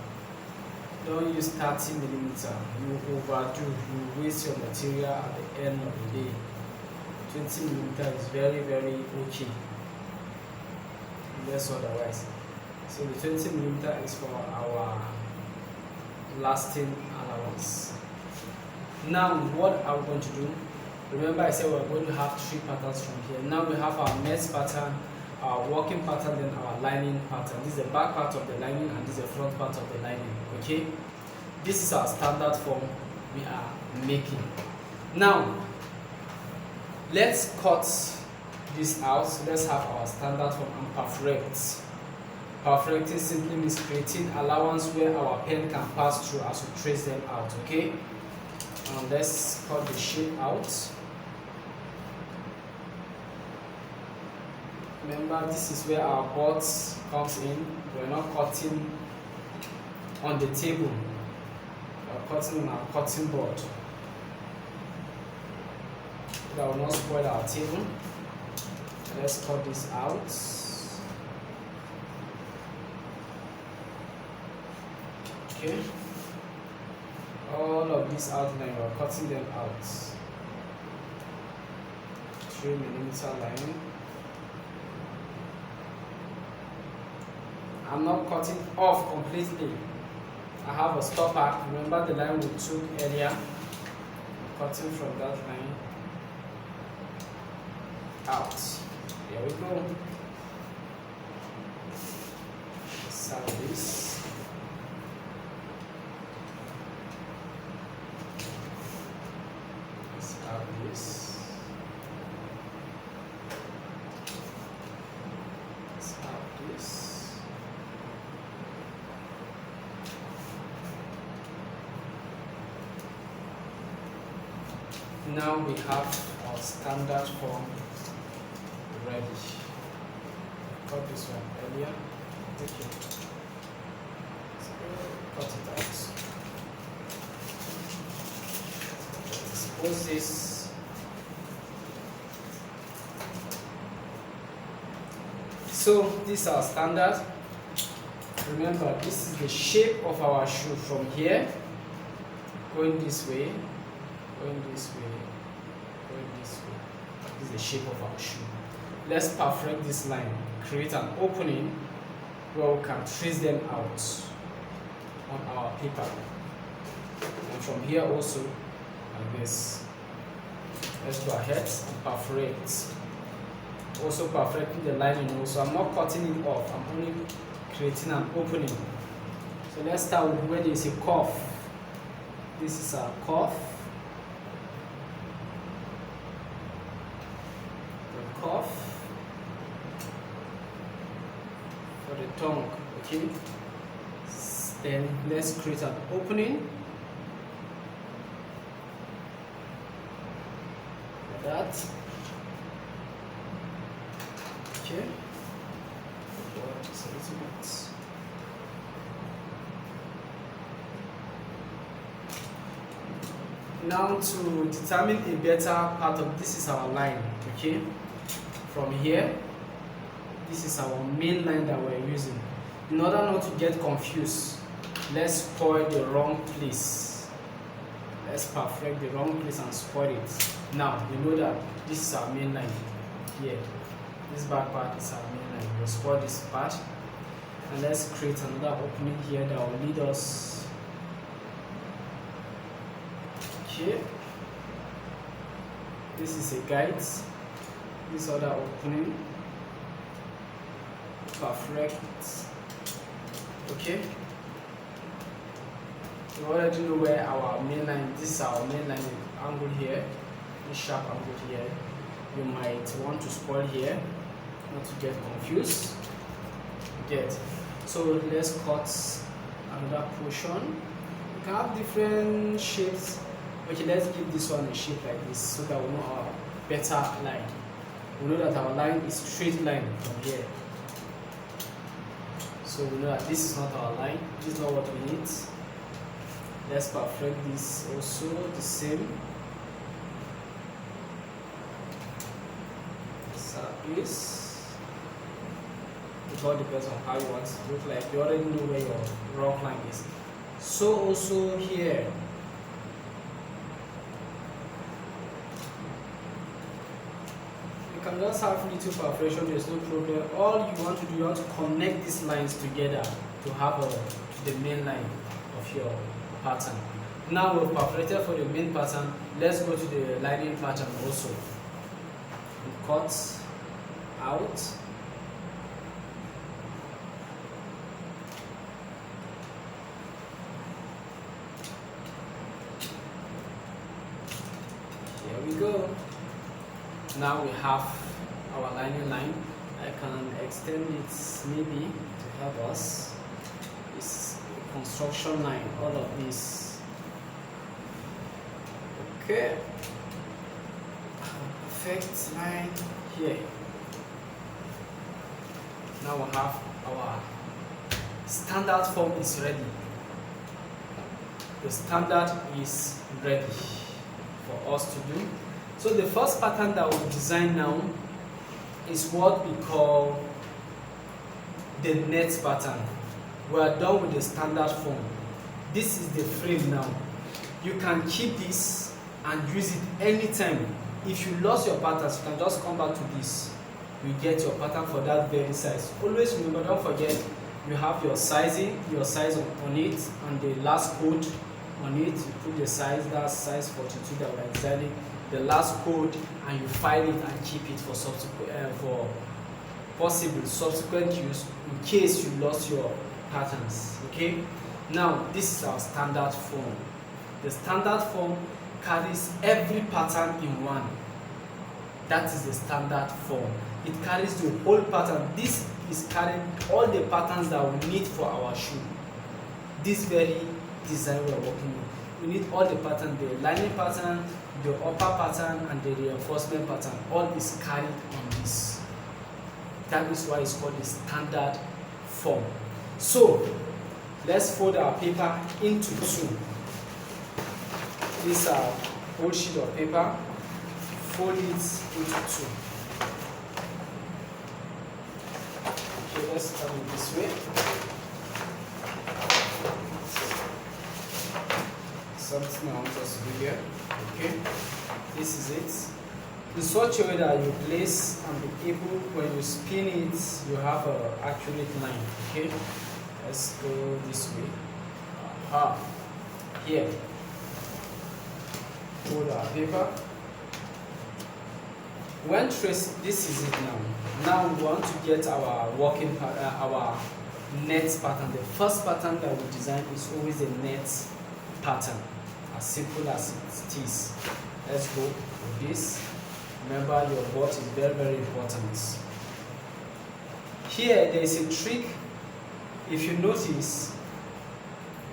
Speaker 1: Don't use 30mm. You overdo. You waste your material at the end of the day. 20mm is very okay. Unless otherwise. So the 20mm is for our lasting allowance. Now what are we going to do? Remember I said we're going to have 3 patterns from here. Now we have our mesh pattern, our working pattern, then our lining pattern. This is the back part of the lining and this is the front part of the lining. Okay, this is our standard form we are making. Now let's cut this out. So let's have our standard form and perforate. Perforating simply means creating allowance where our pen can pass through as we trace them out. Okay, let's cut the shape out. Remember, this is where our board comes in. We're not cutting on the table, we're cutting on our cutting board. That will not spoil our table. Let's cut this out. Okay, all of this outline, we're cutting them out. 3mm line. I'm not cutting off completely. I have a stopper. Remember the line we took earlier? I'm cutting from that line out. Here we go. Let's have this. Let's have this. Let's have this. Now we have our standard form ready. Got this one earlier. Okay. So cut it out. Expose this. So this is our standard. Remember, this is the shape of our shoe from here, going this way, going this way, going this way. This is the shape of our shoe. Let's perfect this line, create an opening where we can trace them out on our paper. And from here also, like this. Let's go ahead and perforate. Also perfecting the lining also. I'm not cutting it off, I'm only creating an opening. So let's start with where there is a cuff. This is our cuff. The cuff for the tongue, okay? Then let's create an opening. Like that. Okay. Just a little bit. Now to determine a better part of this is our line, okay? From here, this is our main line that we're using. In order not to get confused, let's spoil the wrong place. Let's perfect the wrong place and spoil it. Now we know that this is our main line here. This back part is our main line. We'll spoil this part. And let's create another opening here that will lead us. Okay. This is a guide. This other opening. Perfect. Okay. We already know where our main line. This is our main line angle here. This sharp angle here. You might want to spoil here, not to get confused. Get. So let's cut another portion. You can have different shapes. Okay, let's give this one a shape like this so that we know our better line. We know that our line is straight line from here. So we know that this is not our line. This is not what we need. Let's perfect this also the same. This. It all depends on how you want it to look like. You already know where your rough line is. So also here. You can just have little perforation, there's no problem. All you want to do, you want to connect these lines together to have the main line of your pattern. Now we've perforated for the main pattern. Let's go to the lining pattern also. We cut out. now we have our lining line. I can extend it maybe to help us. It's a construction line, all of this. Okay, perfect line here. Now we have our standard form is ready. The standard is ready for us to do. So the first pattern that we'll design now is what we call the net pattern. We are done with the standard form. This is the frame now. You can keep this and use it anytime. If you lost your patterns, you can just come back to this. You get your pattern for that very size. Always remember, don't forget, you have your sizing, your size on it, and the last code on it. You put the size, that's size 42 that we're designing, the last code, and you file it and keep it for possible subsequent use in case you lost your patterns. Okay, now this is our standard form. The standard form carries every pattern in one. That is the standard form. It carries the whole pattern. This is carrying all the patterns that we need for our shoe. This very design we are working with, we need all the pattern, the lining pattern, the upper pattern, and the reinforcement pattern. All is carried on this. That is why it's called the standard form. So let's fold our paper into two. This is our whole sheet of paper. Fold it into two. Okay, let's start it this way. Something I want us to do here. Okay, this is it. In such a way that you place and be able, when you spin it, you have an accurate line. Okay, let's go this way. Aha. Here. Fold our paper. When trace, this is it now. Now we want to get our working our net pattern. The first pattern that we design is always a net pattern, as simple as it is. Let's go with this. Remember, your board is very, very important. Here there is a trick. If you notice,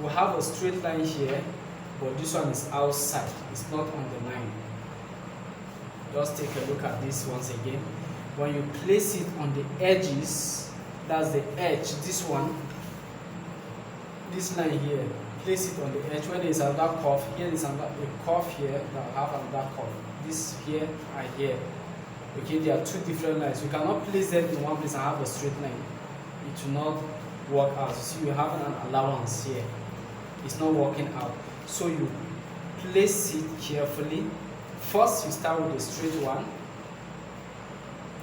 Speaker 1: we have a straight line here, but this one is outside. It's not on the line. Just take a look at this once again. When you place it on the edges, that's the edge, this one, this line here, place it on the edge. When there is another curve, here is another curve here, now have another curve. This here and here. Okay, there are two different lines. You cannot place them in one place and have a straight line. It will not work out. See, you have an allowance here. It's not working out. So you place it carefully. First, you start with the straight one.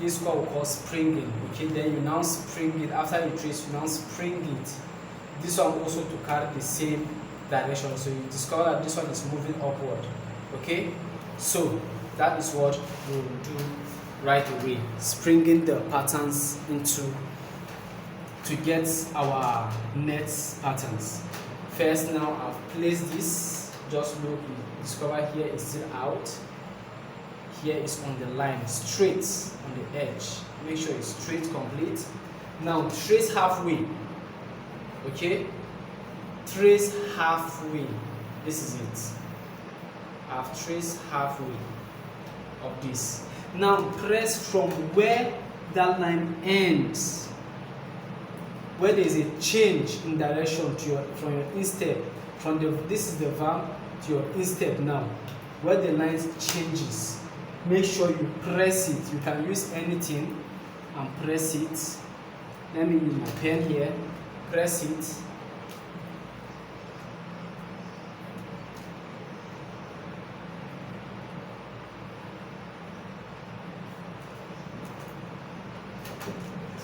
Speaker 1: This is what we call springing. Okay, then you now spring it. After you trace, you now spring it. This one also to carry the same direction. So you discover that this one is moving upward. Okay, so that is what we will do right away. Springing the patterns into to get our net patterns. First, now I've placed this. Just look, you discover here is still out. Here is on the line, straight on the edge. Make sure it's straight complete. Now trace halfway. Okay, trace halfway. This is it. I've traced halfway of this. Now press from where that line ends, where there is a change in direction to your from your instep. From the this is the valve to your instep now, where the line changes. Make sure you press it. You can use anything and press it. Let me use my pen here. Press it.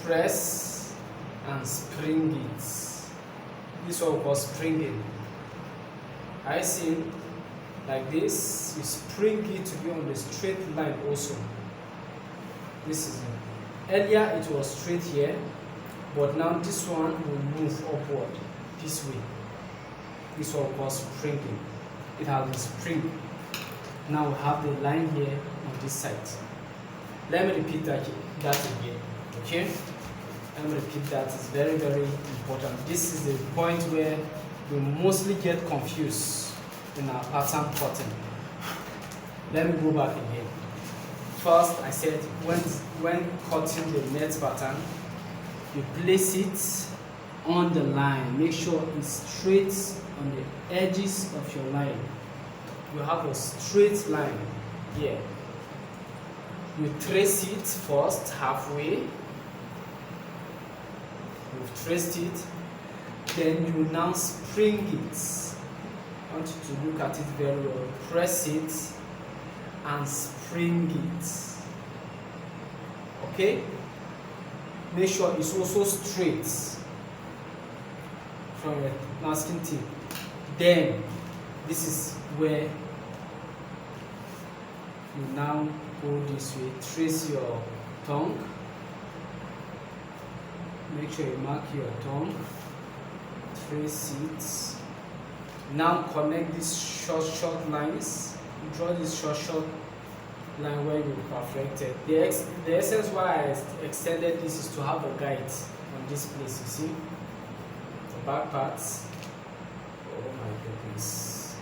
Speaker 1: Press and spring it. This is what we call springing. I see like this, you spring it to be on the straight line also. This is it. Earlier it was straight here, but now this one will move upward this way. This is what we call springing. It has a spring. Now we have the line here on this side. Let me repeat that again. Okay, let me repeat that. It's very, very important. This is the point where we mostly get confused in our pattern cutting. Let me go back again. First, I said when cutting the net pattern, you place it on the line. Make sure it's straight on the edges of your line. You have a straight line here. You trace it first halfway. You've traced it, then you now spring it. I want you to look at it very well. Press it and spring it. Okay? Make sure it's also straight from your masking tip. Then this is where you now go this way. Trace your tongue. Make sure you mark your tongue. Trace it. Now connect these short lines. Draw this short line where you perfected. The essence why I extended this is to have a guide on this place. You see the back parts. Oh my goodness.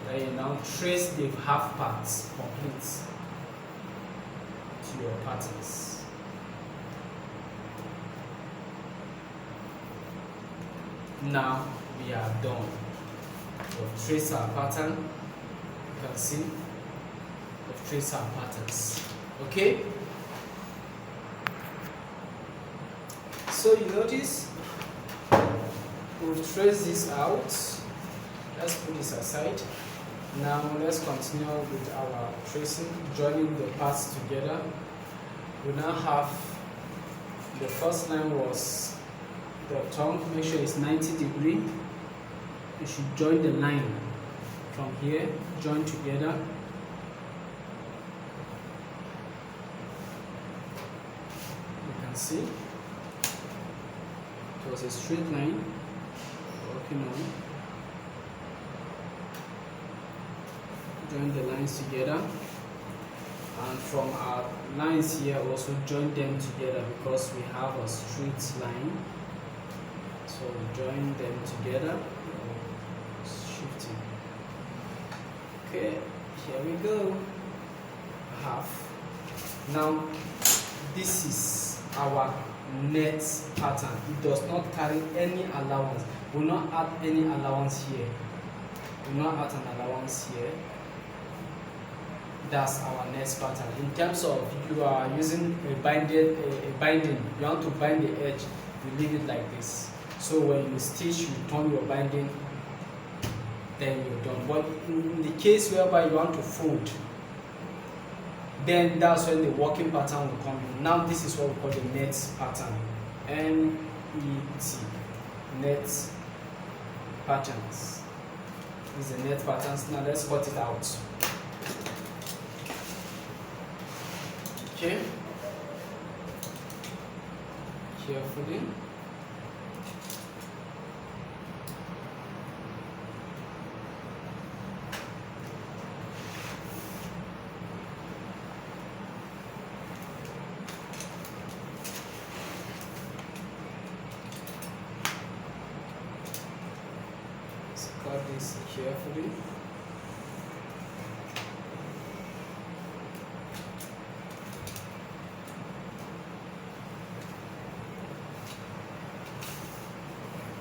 Speaker 1: Then you now trace the half parts complete to your patterns. Now we are done. We've traced our pattern. You can see we've traced our patterns. Okay? So you notice we've traced this out. Let's put this aside. Now let's continue with our tracing, joining the parts together. We now have the first line was the tongue. Make sure it's 90 degrees. You should join the line from here, join together. You can see it was a straight line working on. Join the lines together, and from our lines here also join them together because we have a straight line. So join them together. Shifting. Okay, here we go. Half. Now this is our net pattern. It does not carry any allowance. We will not add any allowance here. We will not add an allowance here. That's our next pattern. In terms of you are using a binding, you want to bind the edge, you leave it like this. So when you stitch, you turn your binding, then you're done. But in the case whereby you want to fold, then that's when the working pattern will come in. Now this is what we call the net pattern. N-E-T, net patterns. These are net patterns. Now let's cut it out. Okay, carefully. Let's cut this carefully.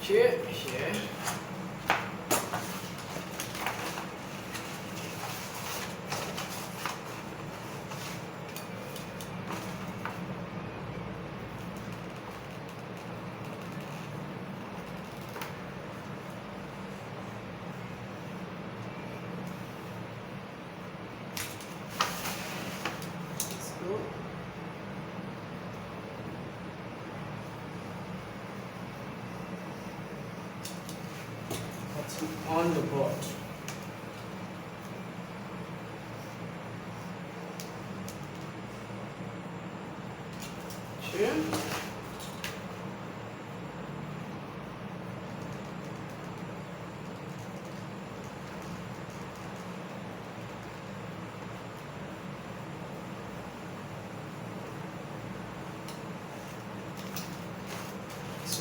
Speaker 1: Here. Let's go. On the board. Here.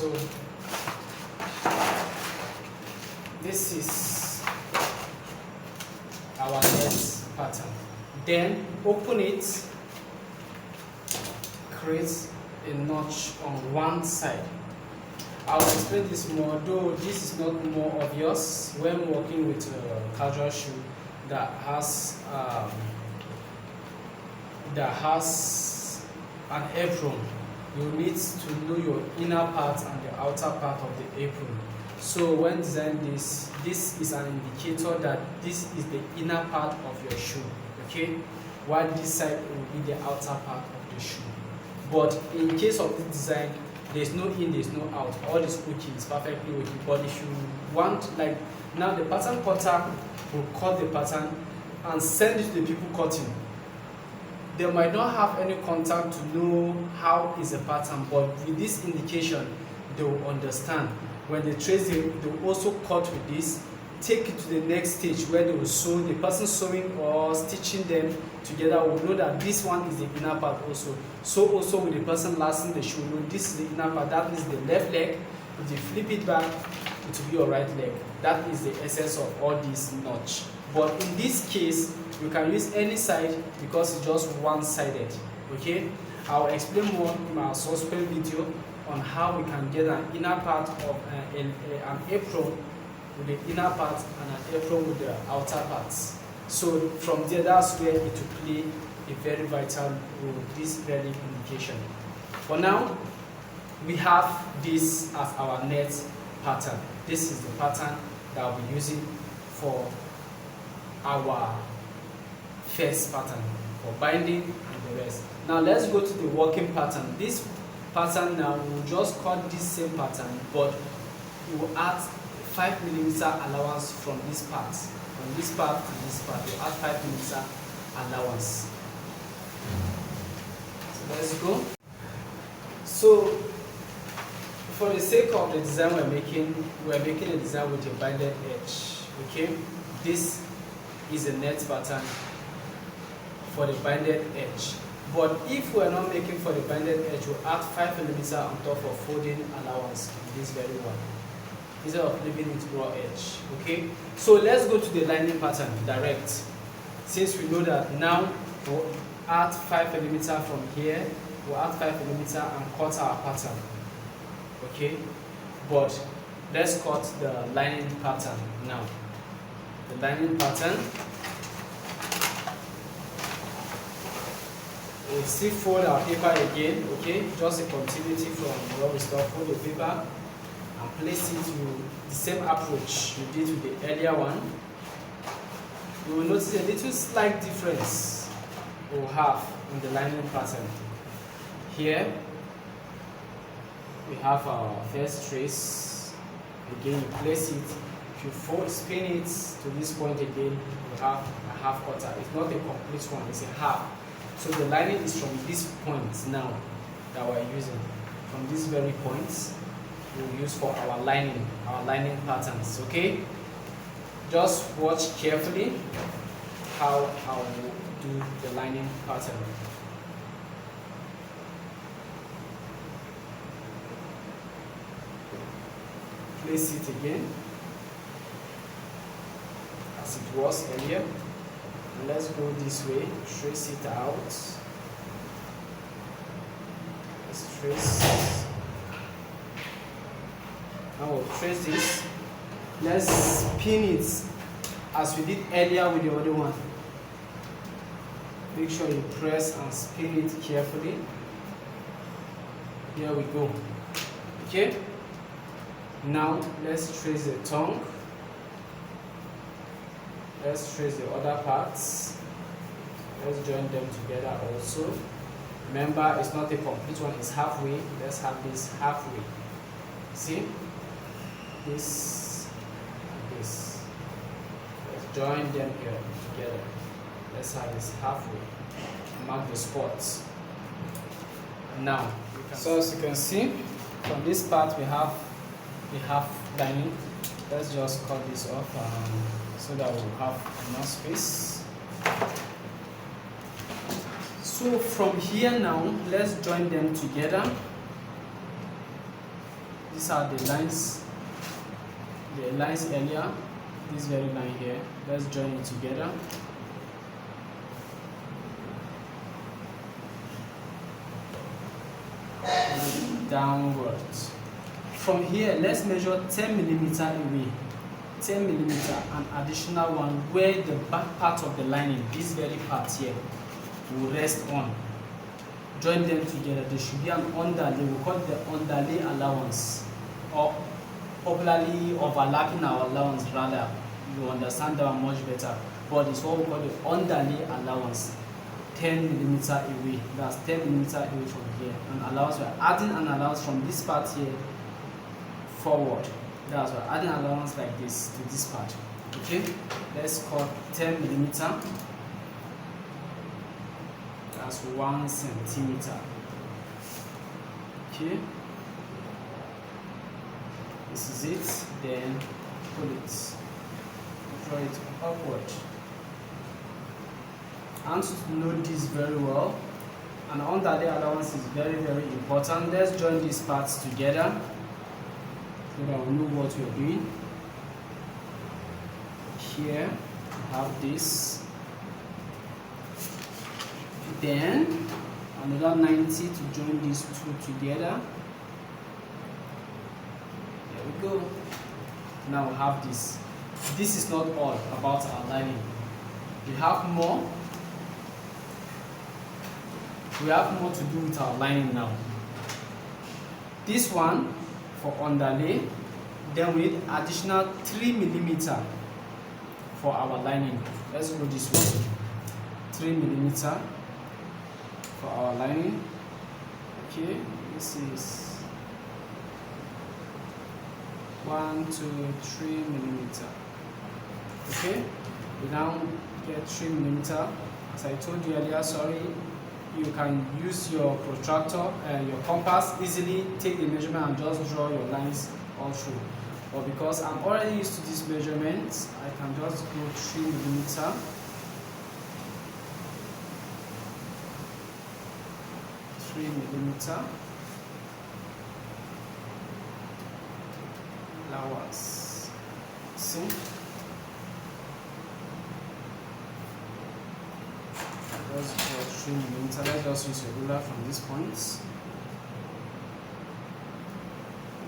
Speaker 1: So this is our net pattern. Then open it, create a notch on one side. I'll explain this more, though this is not more obvious when working with a casual shoe that has an apron. You need to know your inner part and the outer part of the apron. So when designing this is an indicator that this is the inner part of your shoe, okay? While this side will be the outer part of the shoe. But in case of this design, there's no in, there's no out. All is okay, it's perfectly okay. But if you want, like now, the pattern cutter will cut the pattern and send it to the people cutting. They might not have any contact to know how is the pattern, but with this indication, they will understand. When they trace it, they will also cut with this, take it to the next stage where they will sew. The person sewing or stitching them together will know that this one is the inner part also. So also with the person lacing the shoe, know this is the inner part, that is the left leg. If you flip it back, it will be your right leg. That is the essence of all these notch. But in this case, you can use any side because it's just one-sided. Okay, I'll explain more in my subsequent video on how we can get an inner part of an apron with the inner part and an apron with the outer parts. So from there, that's where it will play a very vital role, this very indication. For now, we have this as our net pattern. This is the pattern that we'll be using for our first pattern, for binding and the rest. Now let's go to the working pattern. This pattern now, we'll just cut this same pattern, but we will add 5mm allowance from this part. From this part to this part, we'll add 5mm allowance. So let's go. So for the sake of the design we're making a design with a binded edge. Okay, this is a net pattern for the binded edge. But if we're not making for the binded edge, we'll add 5mm on top of folding allowance in this very one, instead of leaving it raw edge. Okay, so let's go to the lining pattern direct. Since we know that now, we'll add 5mm from here, we'll add 5mm and cut our pattern. Okay, but let's cut the lining pattern now. The lining pattern, we'll still fold our paper again. Okay, just a continuity from where we start. Fold the paper and place it with the same approach you did with the earlier one. You will notice a little slight difference we'll have in the lining pattern. Here we have our first trace. Again, you place it. If you fold, spin it to this point again, you have a half quarter. It's not a complete one, it's a half. So the lining is from this point now that we're using. From these very points, we'll use for our lining patterns. Okay? Just watch carefully how I will do the lining pattern. Place it again as it was earlier. And let's go this way, trace it out. Let's trace. Now we'll trace this. Let's spin it as we did earlier with the other one. Make sure you press and spin it carefully. Here we go. Okay? Now let's trace the tongue. Let's trace the other parts. Let's join them together also. Remember, it's not a complete one, it's halfway. Let's have this halfway. See? This and this. Let's join them here together. Let's have this halfway. Mark the spots. Now, so as you can see, from this part we have lining. Let's just cut this off so that we'll have enough space. So from here now, let's join them together. This these are the lines earlier. This very line here, let's join it together. Downwards. From here, let's measure 10 millimeter away. 10 millimeter, an additional one where the back part of the lining, this very part here, will rest on. Join them together. There should be an underlay. We call it the underlay allowance, or popularly overlapping our allowance rather. You understand that much better. But it's what we call the underlay allowance. 10 millimeter away. That's 10 millimeter away from here. An allowance. We're adding an allowance from this part here forward. That's why adding allowance like this to this part. Okay, let's cut 10 millimeter. That's 1 centimeter. Okay, this is it. Then pull it, draw it upward. And to know this very well, and underlay allowance is very, very important. Let's join these parts together so that we know what we're doing. Here we have this, then another 90 to join these two together. There we go. Now we have this. This is not all about our lining. We have more. We have more to do with our lining now. This one for underlay, then we need additional 3 millimeter for our lining. Let's go this way. 3 millimeter for our lining. Okay, this is 1, 2, 3 millimeter. Okay, we now get 3 millimeter. As I told you earlier, sorry, you can use your protractor and your compass, easily take the measurement and just draw your lines all through. But because I'm already used to these measurements, I can just go 3 millimeter. Allowance. See? Let's draw 3 millimeter. Let's just use a ruler from these points.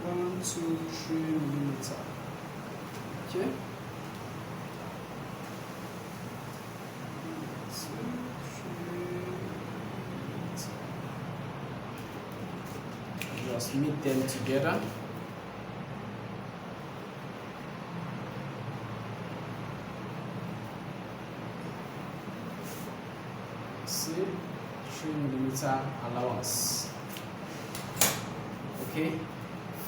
Speaker 1: 1, 2, 3 millimeter. Okay. 2, 3 millimeter. Just meet them together. See, 3 millimeter allowance. Okay,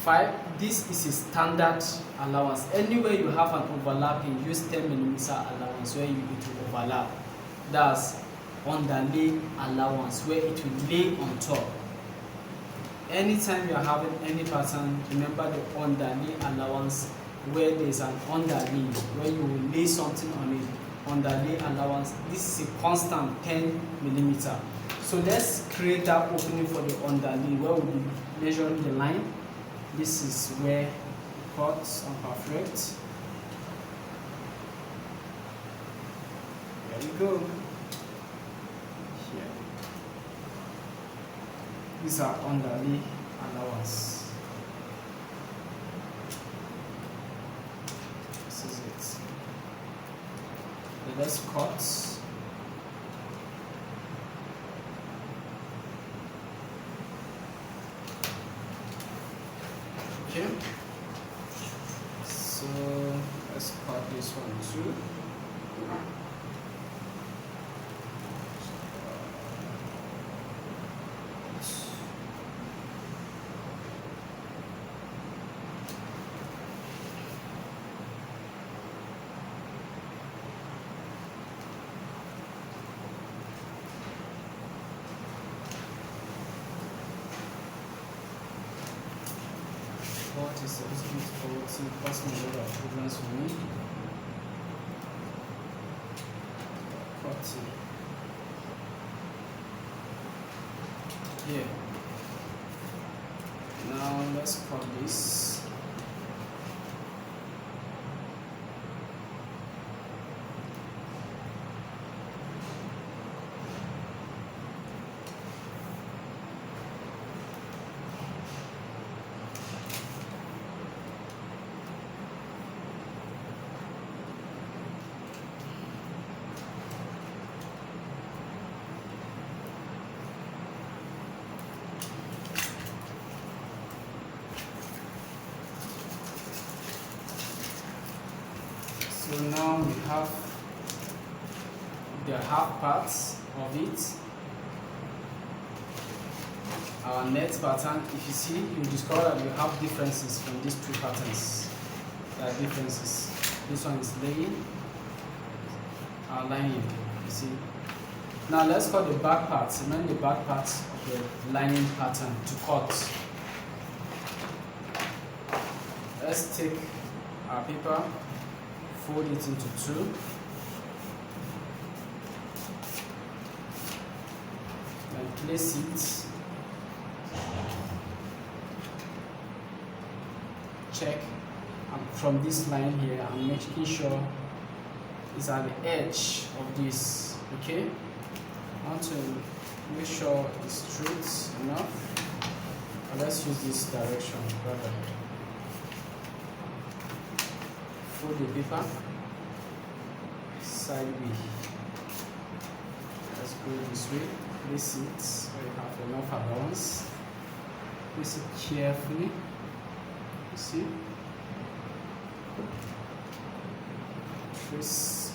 Speaker 1: 5. This is a standard allowance. Anywhere you have an overlapping, use 10 millimeter allowance where it will overlap. That's underlay allowance where it will lay on top. Anytime you are having any pattern, remember the underlay allowance where there is an underlay where you will lay something on it. Underlay allowance, this is a constant 10 millimeter. So let's create that opening for the underlay where we'll be measuring the line. This is where we cut and perfect. There we go. Here. These are underlay allowance. This is it. Let's cut. Okay. So let's cut this one too. Is a little bit forward to pass me a lot of programs for me. 40. Yeah. Now let's cut this. So now we have the half parts of it. Our net pattern, if you see, you discover that you have differences from these two patterns. There are differences. This one is laying, lining, you see. Now let's cut the back parts. Remember the back parts of the lining pattern to cut. Let's take our paper, fold it into two. And place it. Check from this line here. I'm making sure it's at the edge of this. Okay, I want to make sure it's straight enough. Let's use this direction rather. Fold the paper sideways. Let's go this way. Place it so you have enough allowance. Place it carefully. See, trace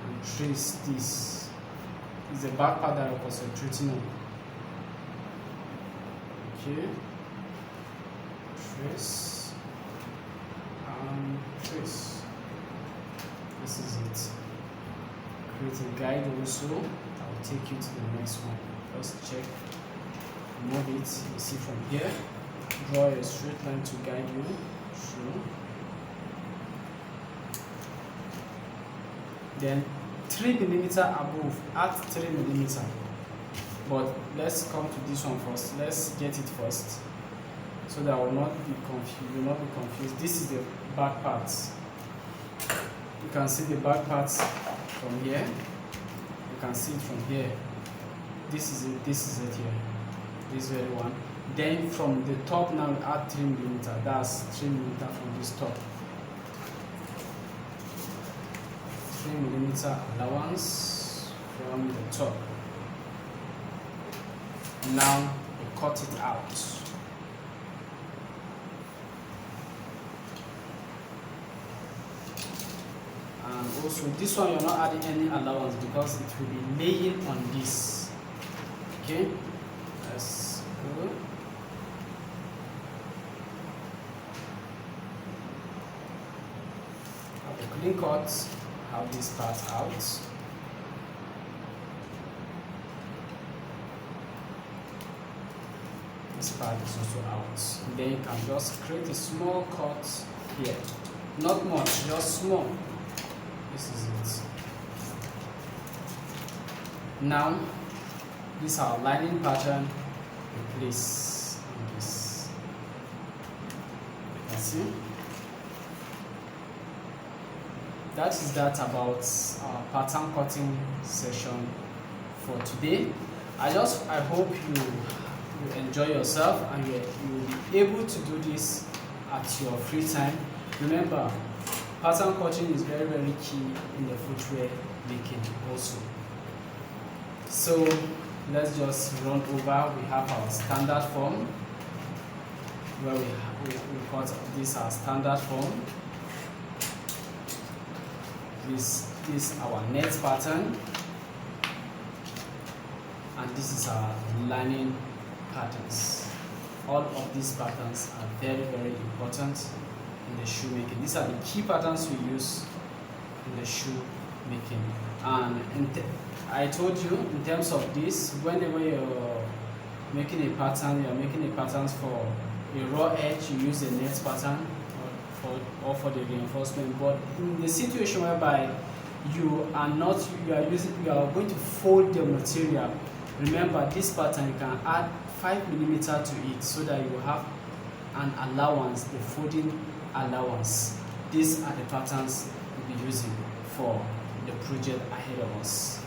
Speaker 1: and trace this. Is the back part that I'm concentrating on. Okay, trace and trace. This is it. Create a guide also. I'll take you to the next one. Just check, move it. You see from here. Draw a straight line to guide you through. Then 3 millimeter above, add 3 millimeter. But let's come to this one first. Let's get it first, so that I will not be confused. You will not be confused. This is the back parts. You can see the back parts from here. You can see it from here. This is it. This is it here. This very one. Then from the top now we add 3 millimeter. That's 3 millimeter from this top. 3 millimeter allowance from the top. Now we cut it out. And also this one you're not adding any allowance because it will be laying on this. Okay, let's go. Have a clean cut. Have this part out. This part is also out. And then you can just create a small cut here. Not much, just small. This is it. Now, this is our lining pattern. We place on this. You can see. That is that about our pattern cutting session for today. I hope you enjoy yourself and you will be able to do this at your free time. Remember, pattern cutting is very, very key in the footwear making also. So let's just run over. We have our standard form where we cut this our standard form. This is our net pattern, and this is our lining patterns. All of these patterns are very, very important in the shoe making. These are the key patterns we use in the shoe making. And I told you, in terms of this, whenever you're making a pattern, you're making a pattern for a raw edge, you use a net pattern or for the reinforcement. But in the situation whereby you are going to fold the material, remember this pattern you can add 5 millimeter to it so that you will have an allowance, the folding allowance. These are the patterns we'll be using for the project ahead of us.